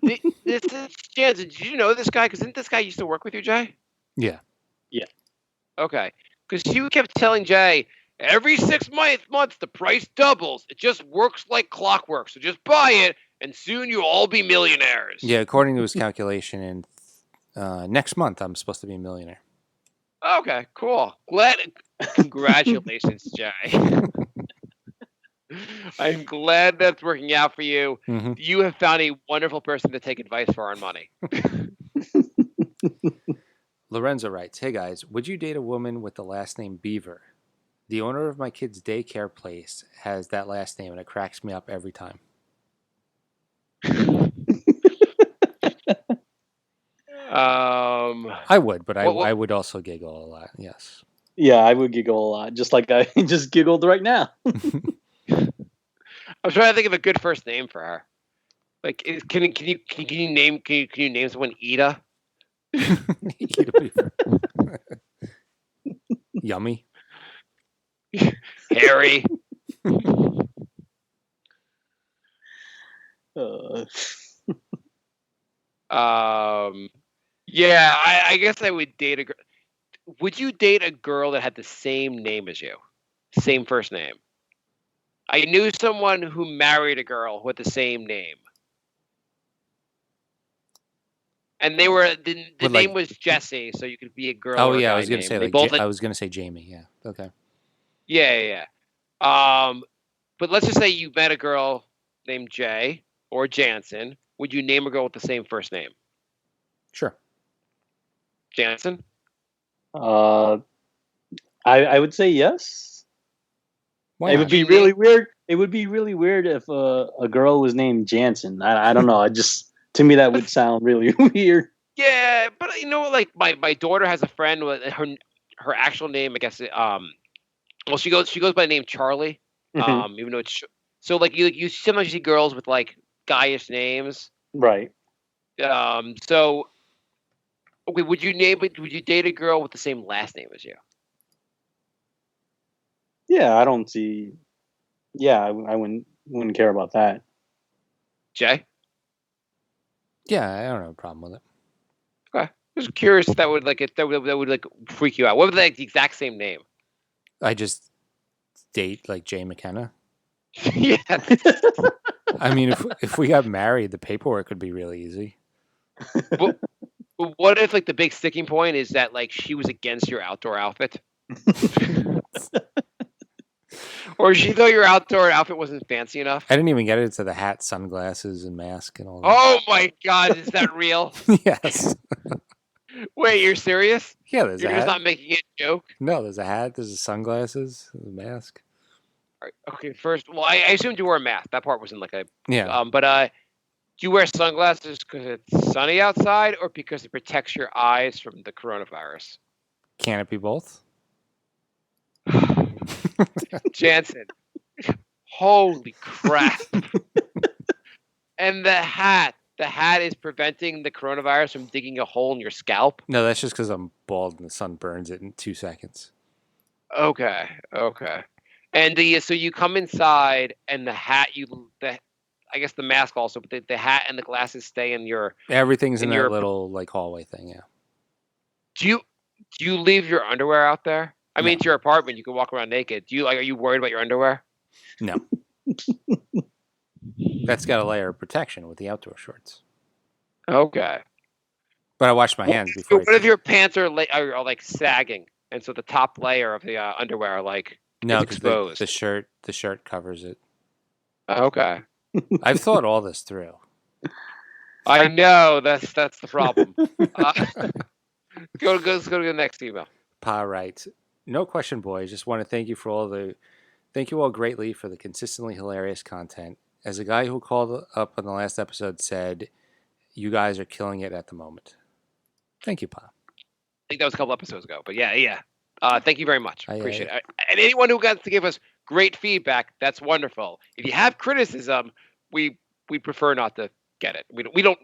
This is Jansen. Did you know this guy? Because didn't this guy used to work with you, Jay? Yeah. Okay. Because you kept telling Jay, every 6 months the price doubles. It just works like clockwork. So just buy it, and soon you'll all be millionaires. Yeah, according to his calculation, in next month I'm supposed to be a millionaire. Okay, cool. Congratulations, Jay. I'm glad that's working out for you. Mm-hmm. You have found a wonderful person to take advice for on money. Lorenzo writes, "Hey guys, would you date a woman with the last name Beaver? The owner of my kid's daycare place has that last name, and it cracks me up every time." I would, but I would also giggle a lot. Yes. Yeah, I would giggle a lot, just like I just giggled right now. I'm trying to think of a good first name for her. Like, can you name someone Ida? Ida Beaver. Yummy. Harry. Yeah, I guess I would date a girl. Would you date a girl that had the same name as you? Same first name? I knew someone who married a girl with the same name. And they were the name was Jessie, so you could be a girl. Oh or a yeah, guy I was gonna name. say I was gonna say Jamie. Yeah. Okay. Yeah. But let's just say you met a girl named Jay or Jansen. Would you name a girl with the same first name? Sure. Jansen? I would say yes. Why It not? would be really weird. It would be really weird if a girl was named Jansen. I don't know. To me that would sound really weird. Yeah, but you know, like my daughter has a friend with her actual name. I guess well, she goes by the name Charlie. Mhm. Even though it's so like you sometimes see girls with like guyish names. Right. So okay, would you date a girl with the same last name as you? Yeah, I don't see. Yeah, I wouldn't care about that. Jay? Yeah, I don't have a problem with it. Okay. Just curious if that would like freak you out. What would like the exact same name? I just date like Jay McKenna. Yeah. I mean, if we got married, the paperwork would be really easy. But what if like the big sticking point is that like she was against your outdoor outfit? Or she thought your outdoor outfit wasn't fancy enough? I didn't even get into the hat, sunglasses, and mask and all that. Oh my god, is that real? Yes. Wait, you're serious? Yeah, there's You're a just hat. not making a joke? No, there's a hat, there's a sunglasses, there's a mask. All right, okay, first, well, I assumed you wore a mask. That part wasn't like a... Yeah. But do you wear sunglasses because it's sunny outside or because it protects your eyes from the coronavirus? Can it be both? Jansen. Holy crap. And the hat is preventing the coronavirus from digging a hole in your scalp? No, that's just because I'm bald and the sun burns it in 2 seconds. Okay. And so you come inside and the hat I guess the mask also, but the hat and the glasses stay in your. Everything's in your that little like hallway thing. Yeah. Do you leave your underwear out there? I mean, No. it's your apartment. You can walk around naked. Are you worried about your underwear? No. That's got a layer of protection with the outdoor shorts. Okay. But I wash my hands before. What if your pants are like sagging, and so the top layer of the underwear is exposed? The shirt covers it. Okay. I've thought all this through. I know that's the problem. Let's go to the next email. Pa writes, no question, boys. Just want to thank you all greatly for the consistently hilarious content. As a guy who called up on the last episode said, you guys are killing it at the moment. Thank you, Pa. I think that was a couple episodes ago, but yeah. Thank you very much. Appreciate it. And anyone who got to give us great feedback, that's wonderful. If you have criticism, we prefer not to get it. We don't.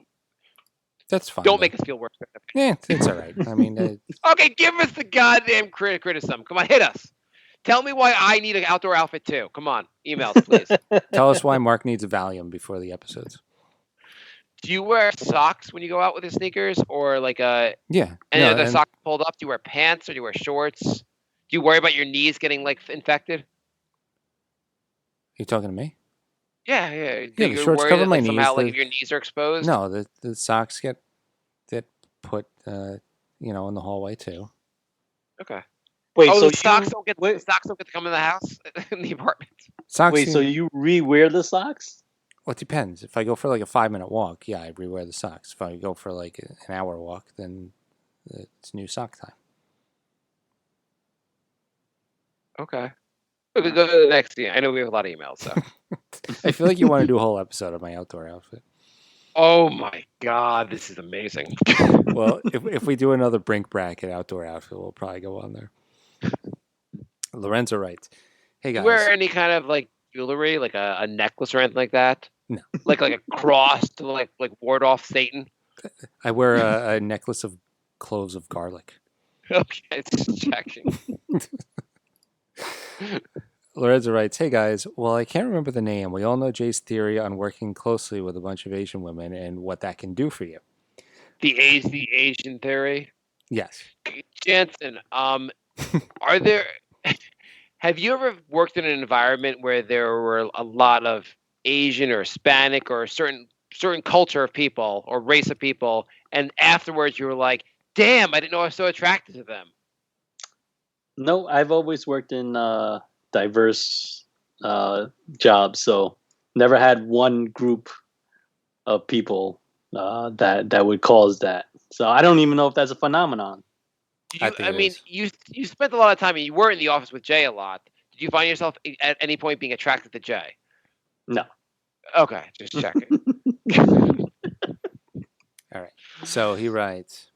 That's fine. Don't make us feel worse. Yeah, it's all right. I mean, okay, give us the goddamn criticism. Come on, hit us. Tell me why I need an outdoor outfit too. Come on, emails, please. Tell us why Mark needs a Valium before the episodes. Do you wear socks when you go out with your sneakers, or like yeah? And the socks pulled up? Do you wear pants or do you wear shorts? Do you worry about your knees getting like infected? You talking to me? Yeah. Yeah, the shorts cover my knees. Somehow, like if your knees are exposed. No, the socks get put in the hallway too. Okay. Wait, so the socks don't get to come in the house in the apartment. Socks. Wait, so you re-wear the socks? Well, it depends. If I go for like a 5-minute walk, yeah, I rewear the socks. If I go for like an hour walk, then it's new sock time. Okay. We could go to the next thing. I know we have a lot of emails, so. I feel like you want to do a whole episode of my outdoor outfit. Oh my God, this is amazing. Well, if we do another brink bracket outdoor outfit, we'll probably go on there. Lorenzo writes, "Hey guys, Do you wear any kind of like jewelry, like a necklace or anything like that? No. Like a cross to like ward off Satan? I wear a necklace of cloves of garlic." Okay, just checking. Lorenzo writes, "Hey guys, well, I can't remember the name. We all know Jay's theory on working closely with a bunch of Asian women and what that can do for you." The Asian theory. Yes. Janssen, have you ever worked in an environment where there were a lot of Asian or Hispanic or a certain culture of people or race of people, and afterwards you were like, damn, I didn't know I was so attracted to them? No, I've always worked in diverse jobs, so never had one group of people that would cause that. So I don't even know if that's a phenomenon. You spent a lot of time, and you were in the office with Jay a lot. Did you find yourself at any point being attracted to Jay? No. Okay, just checking. All right. So he writes,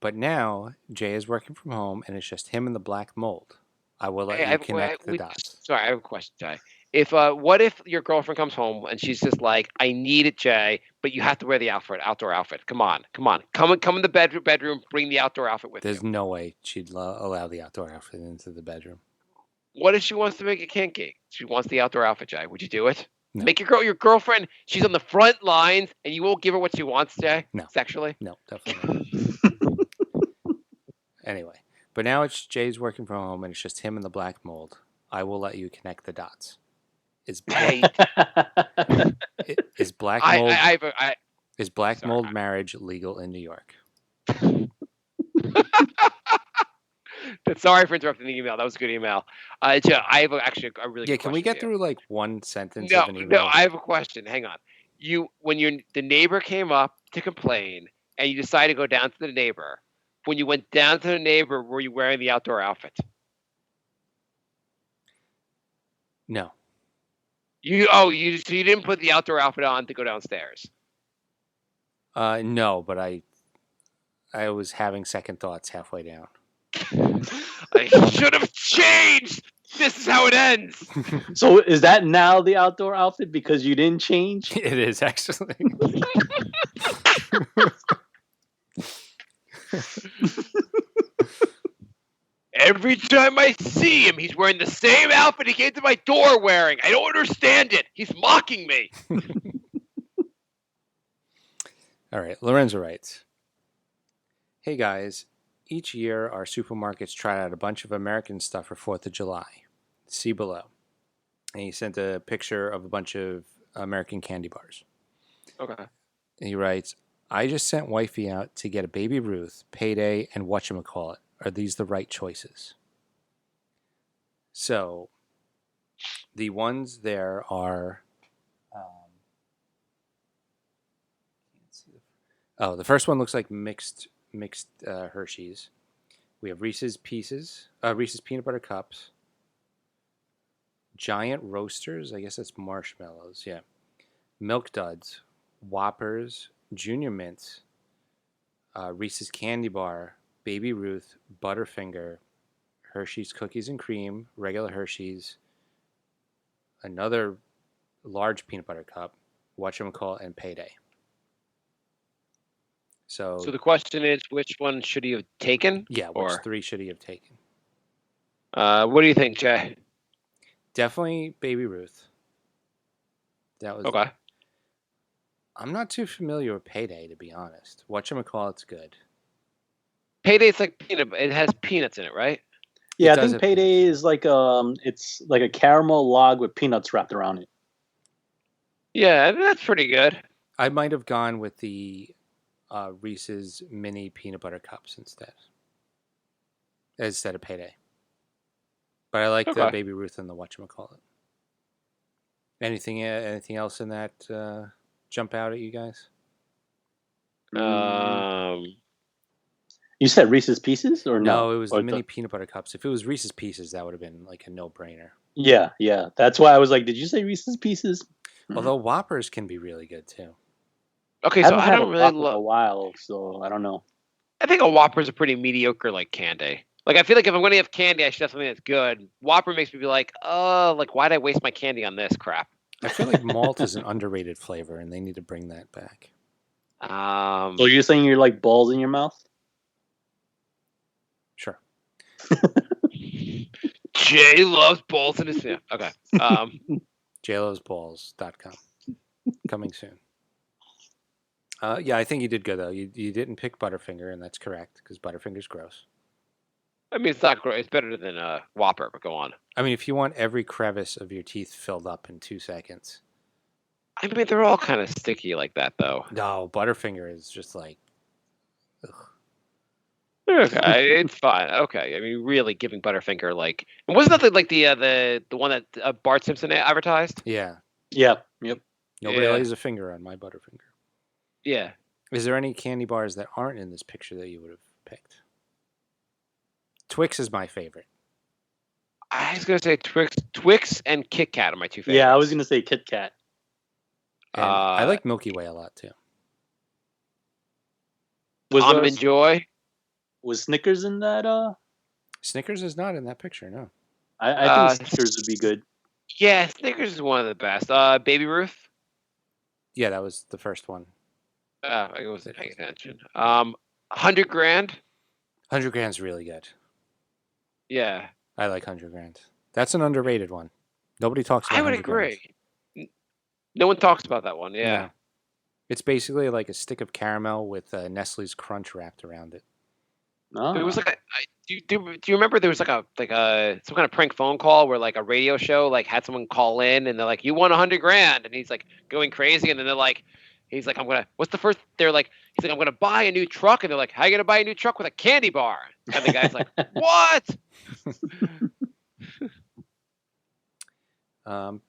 "But now Jay is working from home, and it's just him and the black mold. I will let you connect the dots." Sorry, I have a question, Jay. What if your girlfriend comes home and she's just like, "I need it, Jay, but you have to wear the outdoor outfit. Come on, come in the bedroom. Bring the outdoor outfit with you." There's no way she'd allow the outdoor outfit into the bedroom. What if she wants to make it kinky? She wants the outdoor outfit, Jay. Would you do it? No. Make your girlfriend. She's on the front lines, and you won't give her what she wants, Jay. No. Sexually. No, definitely not. Anyway, but now it's Jay's working from home, and it's just him and the black mold. I will let you connect the dots. Is black mold marriage legal in New York? Sorry for interrupting the email. That was a good email. Joe, I have actually a really good can we get through like one sentence of an email? No, I have a question. Hang on. When the neighbor came up to complain and you decided to go down to the neighbor, when you went down to the neighbor, were you wearing the outdoor outfit? No. So you didn't put the outdoor outfit on to go downstairs? No, but I was having second thoughts halfway down. I should have changed. This is how it ends. So is that now the outdoor outfit because you didn't change? It is actually. Every time I see him, he's wearing the same outfit he came to my door wearing. I don't understand it. He's mocking me. All right. Lorenzo writes, "Hey guys, each year our supermarkets try out a bunch of American stuff for 4th of July. See below." And he sent a picture of a bunch of American candy bars. Okay. And he writes, "I just sent wifey out to get a Baby Ruth, Payday, and whatchamacallit. Are these the right choices?" So, the ones there are... the first one looks like mixed Hershey's. We have Reese's Pieces, Reese's Peanut Butter Cups, Giant Roasters, I guess that's marshmallows, yeah. Milk Duds, Whoppers, Junior Mints, Reese's Candy Bar, Baby Ruth, Butterfinger, Hershey's Cookies and Cream, regular Hershey's, another large peanut butter cup, whatchamacallit, and Payday. So the question is, which one should he have taken? Yeah, which 3 should he have taken? What do you think, Jay? Definitely Baby Ruth. That was Okay. I'm not too familiar with Payday, to be honest. Whatchamacallit's good. Payday's like peanut. It has peanuts in it, right? Yeah, It I does think have Payday is like it's like a caramel log with peanuts wrapped around it. Yeah, that's pretty good. I might have gone with the Reese's mini peanut butter cups instead of Payday. But I like the Okay. Baby Ruth and the whatchamacallit. Anything else in that jump out at you guys? You said Reese's Pieces or no? No, it was Or the mini peanut butter cups. If it was Reese's Pieces, that would have been like a no-brainer. Yeah. That's why I was like, did you say Reese's Pieces? Although Whoppers can be really good too. Okay, I so haven't I had don't a really Whopper in a love. while, so I don't know. I think a Whopper's a pretty mediocre like candy. Like I feel like if I'm going to have candy, I should have something that's good. Whopper makes me be like, oh, like why'd I waste my candy on this crap? I feel like malt is an underrated flavor, and they need to bring that back. So you're saying you're like balls in your mouth? Sure. Jay loves balls in his mouth. Okay. JLosBalls.com. Coming soon. Yeah, I think you did good, though. You didn't pick Butterfinger, and that's correct, because Butterfinger's gross. I mean, it's not great. It's better than Whopper, but go on. I mean, if you want every crevice of your teeth filled up in 2 seconds. I mean, they're all kind of sticky like that, though. No, Butterfinger is just like... Ugh. Okay, it's fine. Okay, I mean, really giving Butterfinger like... And wasn't that like the one that Bart Simpson advertised? Yeah. Yep. Nobody Yeah. lays a finger on my Butterfinger. Yeah. Is there any candy bars that aren't in this picture that you would have picked? Twix is my favorite. I was gonna say Twix and Kit Kat are my 2 favorites. Yeah, I was gonna say Kit Kat. And I like Milky Way a lot, too. Almond Joy. Was Snickers in that? Snickers is not in that picture, no. I think Snickers would be good. Yeah, Snickers is one of the best. Baby Ruth. Yeah, that was the first one. I wasn't paying attention. 100 grand. 100 grand's really good. Yeah, I like 100 grand. That's an underrated one. Nobody talks about I would 100 grand. agree. No one talks about that one. Yeah. No. It's basically like a stick of caramel with Nestle's Crunch wrapped around it. Oh. It was like do you remember there was like some kind of prank phone call where like a radio show like had someone call in and they're like, you won 100 grand, and he's like going crazy, and then they're like, he's like, what's the first? They're like, he's like, I'm gonna buy a new truck, and they're like, how you gonna buy a new truck with a candy bar? And the guy's like, what?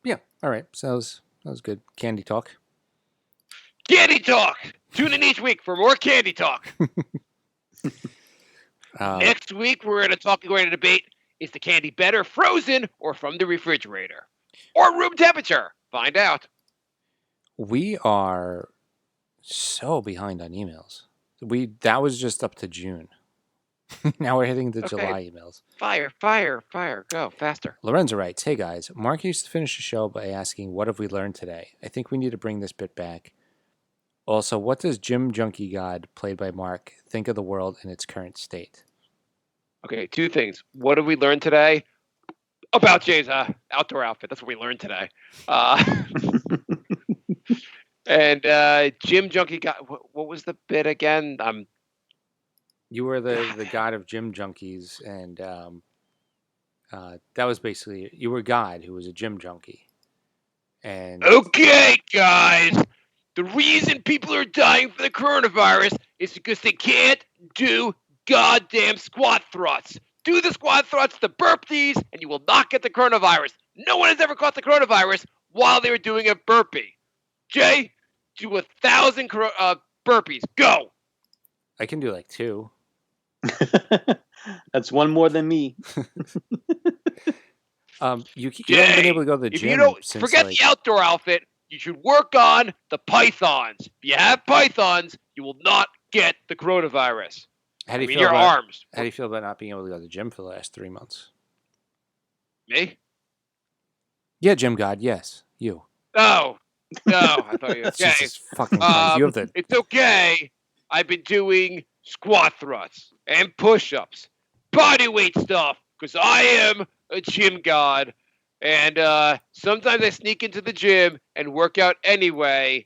Yeah. All right. So that was good. Candy talk. Candy talk. Tune in each week for more candy talk. Next week we're going to debate: is the candy better frozen or from the refrigerator, or room temperature? Find out. We are so behind on emails. That was just up to June. Now we're hitting the July emails. Fire. Go faster. Lorenzo writes, "Hey guys, Mark used to finish the show by asking, what have we learned today? I think we need to bring this bit back. Also, what does Jim Junkie God, played by Mark, think of the world in its current state?" Okay, 2 things. What did we learn today? About Jay's outdoor outfit. That's what we learned today. And Gym Junkie got what was the bit again? You were the god of gym junkies, and that was basically you were God who was a gym junkie. And Okay, guys. The reason people are dying from the coronavirus is because they can't do goddamn squat thrusts. Do the squat thrusts, the burpees, and you will not get the coronavirus. No one has ever caught the coronavirus while they were doing a burpee. Jay, do 1,000 burpees. Go. I can do like 2. That's one more than me. You haven't been able to go to the If gym you don't since forget like, the outdoor outfit, you should work on the pythons. If you have pythons, you will not get the coronavirus. how do you I mean, feel your about arms. how do you feel about not being able to go to the gym for the last 3 months? Me? Yeah, Gym God. Yes, you. No. I thought you were That's okay. just fucking Christ. You have the It's okay. I've been doing squat thrusts and push-ups, body weight stuff, because I am a gym god. And sometimes I sneak into the gym and work out anyway.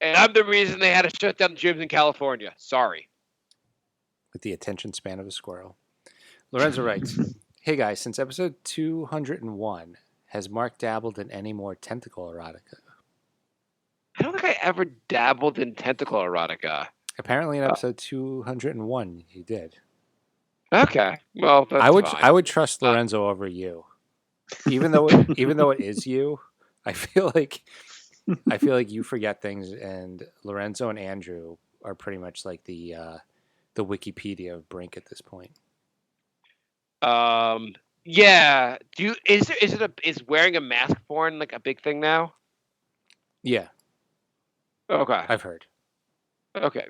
And I'm the reason they had to shut down gyms in California. Sorry. with the attention span of a squirrel. Lorenzo writes, "Hey guys, since episode 201, has Mark dabbled in any more tentacle erotica? I don't think I ever dabbled in tentacle erotica. Apparently, in episode 201, he did. Okay. Well, that's fine. I would trust Lorenzo over you, even though it is you. I feel like you forget things, and Lorenzo and Andrew are pretty much like the Wikipedia of Brink at this point. Yeah. Is wearing a mask porn like a big thing now? Yeah, Okay. I've heard. Okay.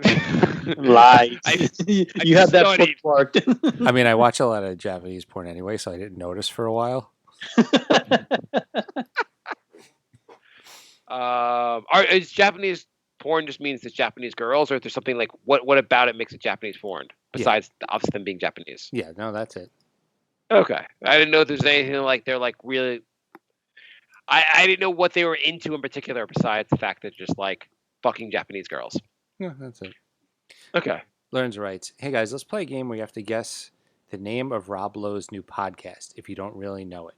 Lies. I've You have that studied. bookmarked. I mean, I watch a lot of Japanese porn anyway, so I didn't notice for a while. Is Japanese porn just means it's Japanese girls, or is there something like what about it makes it Japanese porn besides obviously them being Japanese? Yeah, no, that's it. Okay, I didn't know if there's anything like they're like really. I didn't know what they were into in particular besides the fact that just like fucking Japanese girls. No, that's it. Okay. Lorenzo writes, "Hey guys, let's play a game where you have to guess the name of Rob Lowe's new podcast if you don't really know it.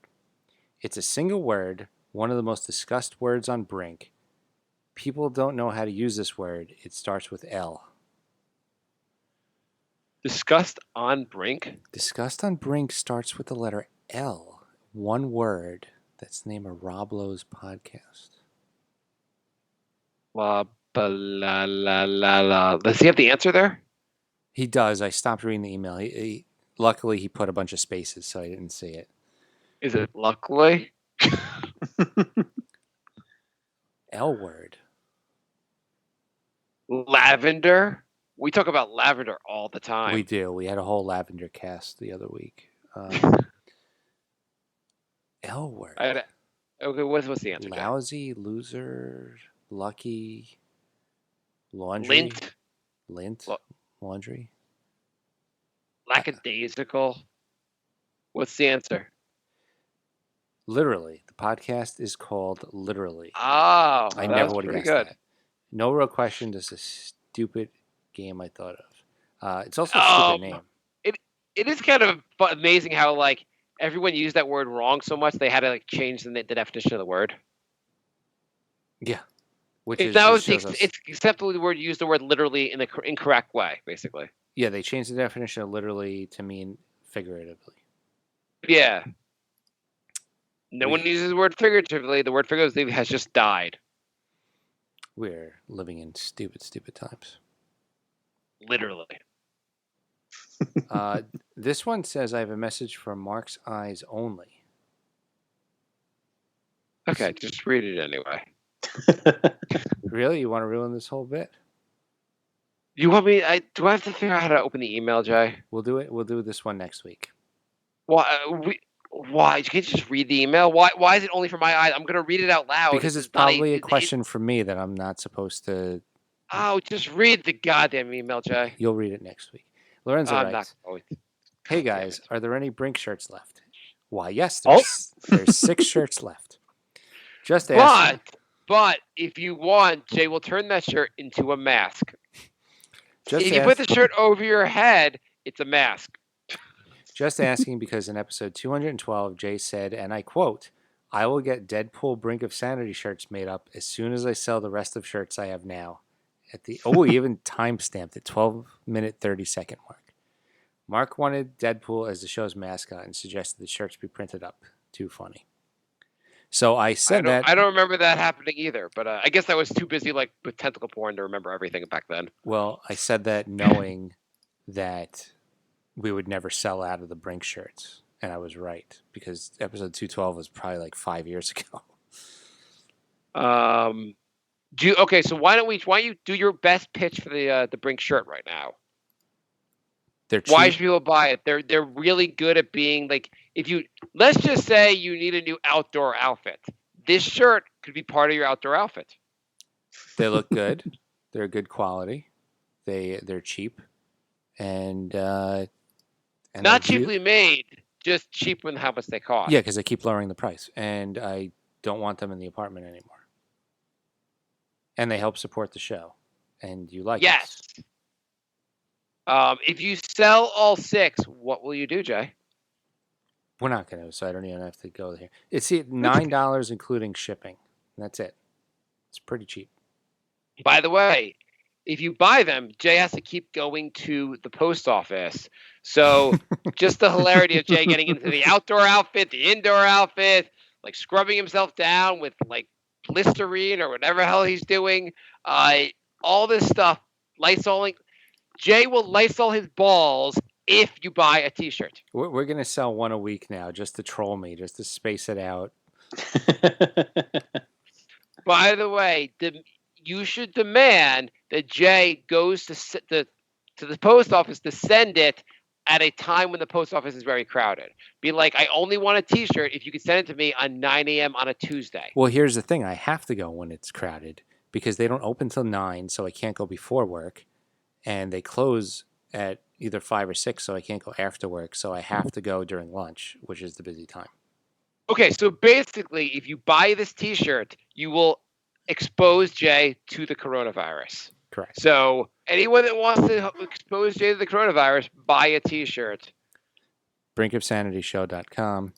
It's a single word, one of the most discussed words on Brink. People don't know how to use this word. It starts with L. Discussed on Brink. Discussed on Brink starts with the letter L. One word. That's the name of Rob Lowe's podcast." La ba la la la la. Does he have the answer there? He does. I stopped reading the email. Luckily, he put a bunch of spaces, so I didn't see it. Is it luckily? L word. Lavender. We talk about lavender all the time. We do. We had a whole lavender cast the other week. L word. Okay, what's the answer? Jack? Lousy, loser, lucky, laundry. Lint. Laundry. Lackadaisical. What's the answer? Literally. The podcast is called Literally. Oh, I that never was would have pretty guessed good. that. No real question. Just a stupid game I thought of. It's also a stupid name. It is kind of amazing how like everyone used that word wrong so much they had to like change the definition of the word. Yeah. Which It's acceptable the word use the word literally in the incorrect way, basically. Yeah, they changed the definition of literally to mean figuratively. Yeah. No one uses the word figuratively. The word figuratively has just died. We're living in stupid times. Literally. This one says, "I have a message from Marc's eyes only." Okay, just read it anyway. Really? You want to ruin this whole bit? You want me? Do I have to figure out how to open the email, Jay? We'll do it. We'll do this one next week. Why? Why? You can't just read the email. Why is it only for my eyes? I'm gonna read it out loud. Because it's probably a question from me that I'm not supposed to. Oh, just read the goddamn email, Jay. You'll read it next week. Lorenzo I'm writes, not going. "Hey guys, are there any Brink shirts left?" Why, yes. There's 6 shirts left. Just What? asking. But if you want, Jay will turn that shirt into a mask. Just If you put the shirt over your head, it's a mask. Just asking because in episode 212, Jay said, and I quote, "I will get Deadpool Brink of Sanity shirts made up as soon as I sell the rest of shirts I have now." He even timestamped at 12-minute 30-second mark. Mark wanted Deadpool as the show's mascot and suggested the shirts be printed up. Too funny. So I said I don't remember that happening either, but I guess I was too busy with tentacle porn to remember everything back then. Well, I said that knowing that we would never sell out of the Brink shirts. And I was right, because episode 212 was probably like 5 years ago. So why don't you do your best pitch for the Brink shirt right now? They're cheap. Why should people buy it? They're really good at being let's just say you need a new outdoor outfit. This shirt could be part of your outdoor outfit. They look good. They're good quality. They're cheap. And not cheaply made, just cheap with how much they cost. Yeah, because they keep lowering the price, and I don't want them in the apartment anymore. And they help support the show, and you like yes. If you sell all 6, what will you do, Jay? We're not going to, so I don't even have to go there. It's $9 including shipping. That's it. It's pretty cheap. By the way, if you buy them, Jay has to keep going to the post office. So just the hilarity of Jay getting into the outdoor outfit, the indoor outfit, like scrubbing himself down with like Listerine or whatever the hell he's doing. All this stuff, Lysoling. Jay will Lysol his balls if you buy a T-shirt. We're going to sell one a week now just to troll me, just to space it out. By the way, you should demand that Jay goes to the post office to send it at a time when the post office is very crowded. Be like, I only want a T-shirt if you can send it to me on 9 a.m. on a Tuesday. Well, here's the thing. I have to go when it's crowded because they don't open till 9, so I can't go before work. And they close at either 5 or 6, so I can't go after work. So I have to go during lunch, which is the busy time. Okay, so basically, if you buy this T-shirt, you will expose Jay to the coronavirus. Correct. So anyone that wants to expose Jay to the coronavirus, buy a T-shirt. brinkofsanityshow.com.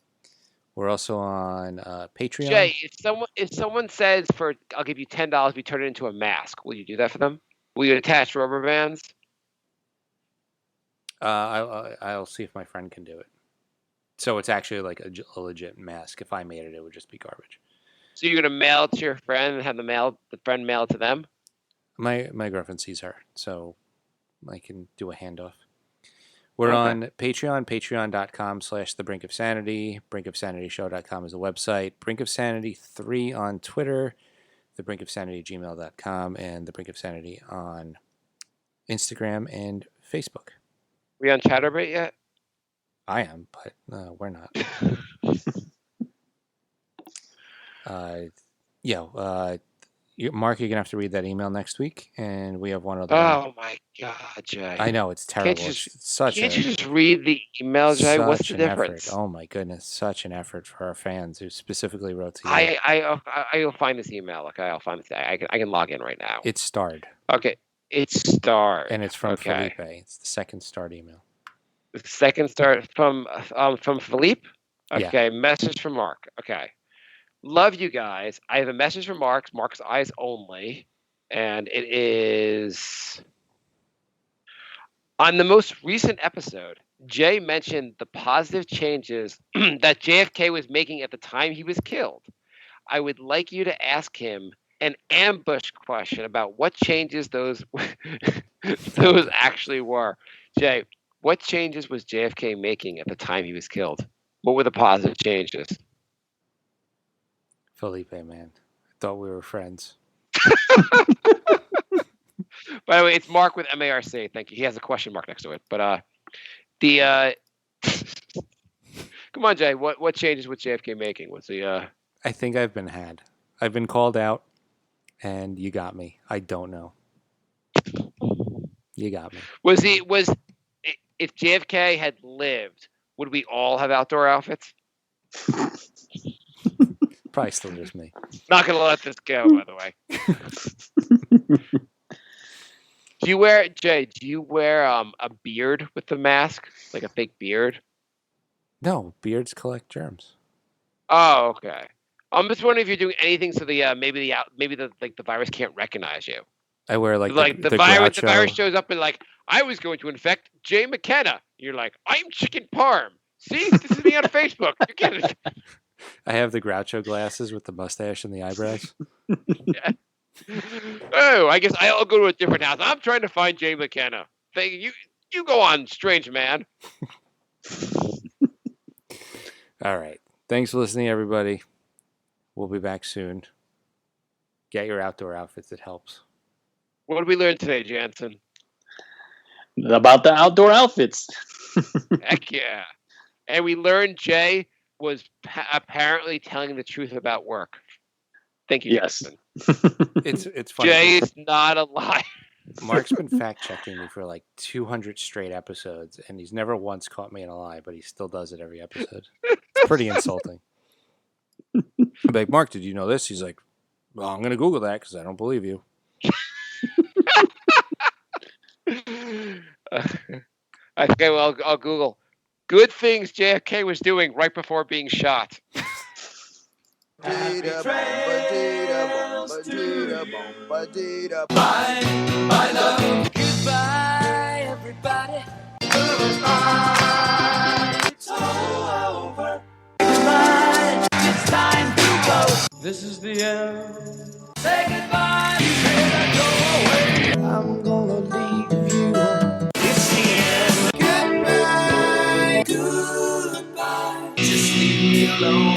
We're also on Patreon. Jay, if someone says I'll give you $10, we turn it into a mask, will you do that for them? Will you attach rubber bands? I'll see if my friend can do it. So it's actually like a legit mask. If I made it, it would just be garbage. So you're gonna mail it to your friend and have the friend mail it to them? My girlfriend sees her, so I can do a handoff. We're on Patreon, patreon.com/thebrinkofsanity. brinkofsanityshow.com is the website. brinkofsanity3 on Twitter. thebrinkofsanity@gmail.com, and thebrinkofsanity on Instagram and Facebook. We on Chatterbait yet? I am, but we're not. Mark, you're gonna have to read that email next week, and we have one other. Oh my God, Jay! I know it's terrible. Can't you just read the email, Jay? What's the difference? Effort. Oh my goodness, such an effort for our fans who specifically wrote to you. I'll find this email. Okay, I'll find this. I can log in right now. It's starred. Okay, it's starred, and it's from Felipe. It's the second starred email. The second start from Philippe. Okay, yeah. Message from Mark. Okay. Love you guys. I have a message from Mark's eyes only, and it is on the most recent episode. Jay mentioned the positive changes that JFK was making at the time he was killed. I would like you to ask him an ambush question about what changes those actually were. Jay, what changes was JFK making at the time he was killed? What were the positive changes? Felipe, man. I thought we were friends. By the way, it's Mark with MARC. Thank you. He has a question mark next to it. But come on, Jay. What changes was JFK making? What's the I think I've been had. I've been called out, and you got me. I don't know. You got me. If JFK had lived, would we all have outdoor outfits? probably still just me. Not gonna let this go, by the way. Do you wear a beard with the mask, like a fake beard? No, beards collect germs. Oh, okay. I'm just wondering if you're doing anything so the virus can't recognize you. I wear like The virus. The virus shows up and like, I was going to infect Jay McKenna. You're like, I'm Chicken Parm. See, this is me on Facebook. You get it. I have the Groucho glasses with the mustache and the eyebrows. Yeah. Oh, I guess I'll go to a different house. I'm trying to find Jay McKenna. You go on, strange man. All right. Thanks for listening, everybody. We'll be back soon. Get your outdoor outfits. It helps. What did we learn today, Janssen? About the outdoor outfits. Heck yeah. And we learned Jay was apparently telling the truth about work. Thank you, Yes. Janssen. It's funny. Jay is not a liar. Mark's been fact-checking me for like 200 straight episodes, and he's never once caught me in a lie, but he still does it every episode. It's pretty insulting. I'm like, Mark, did you know this? He's like, well, I'm going to Google that because I don't believe you. Okay, well, I'll Google. Good things JFK was doing right before being shot. My love. Goodbye, everybody. It's all over. Goodbye. It's time to go. This is the end. Say goodbye. You better go away. I'm gonna leave you. It's the end. Goodbye. Goodbye. Just leave me alone.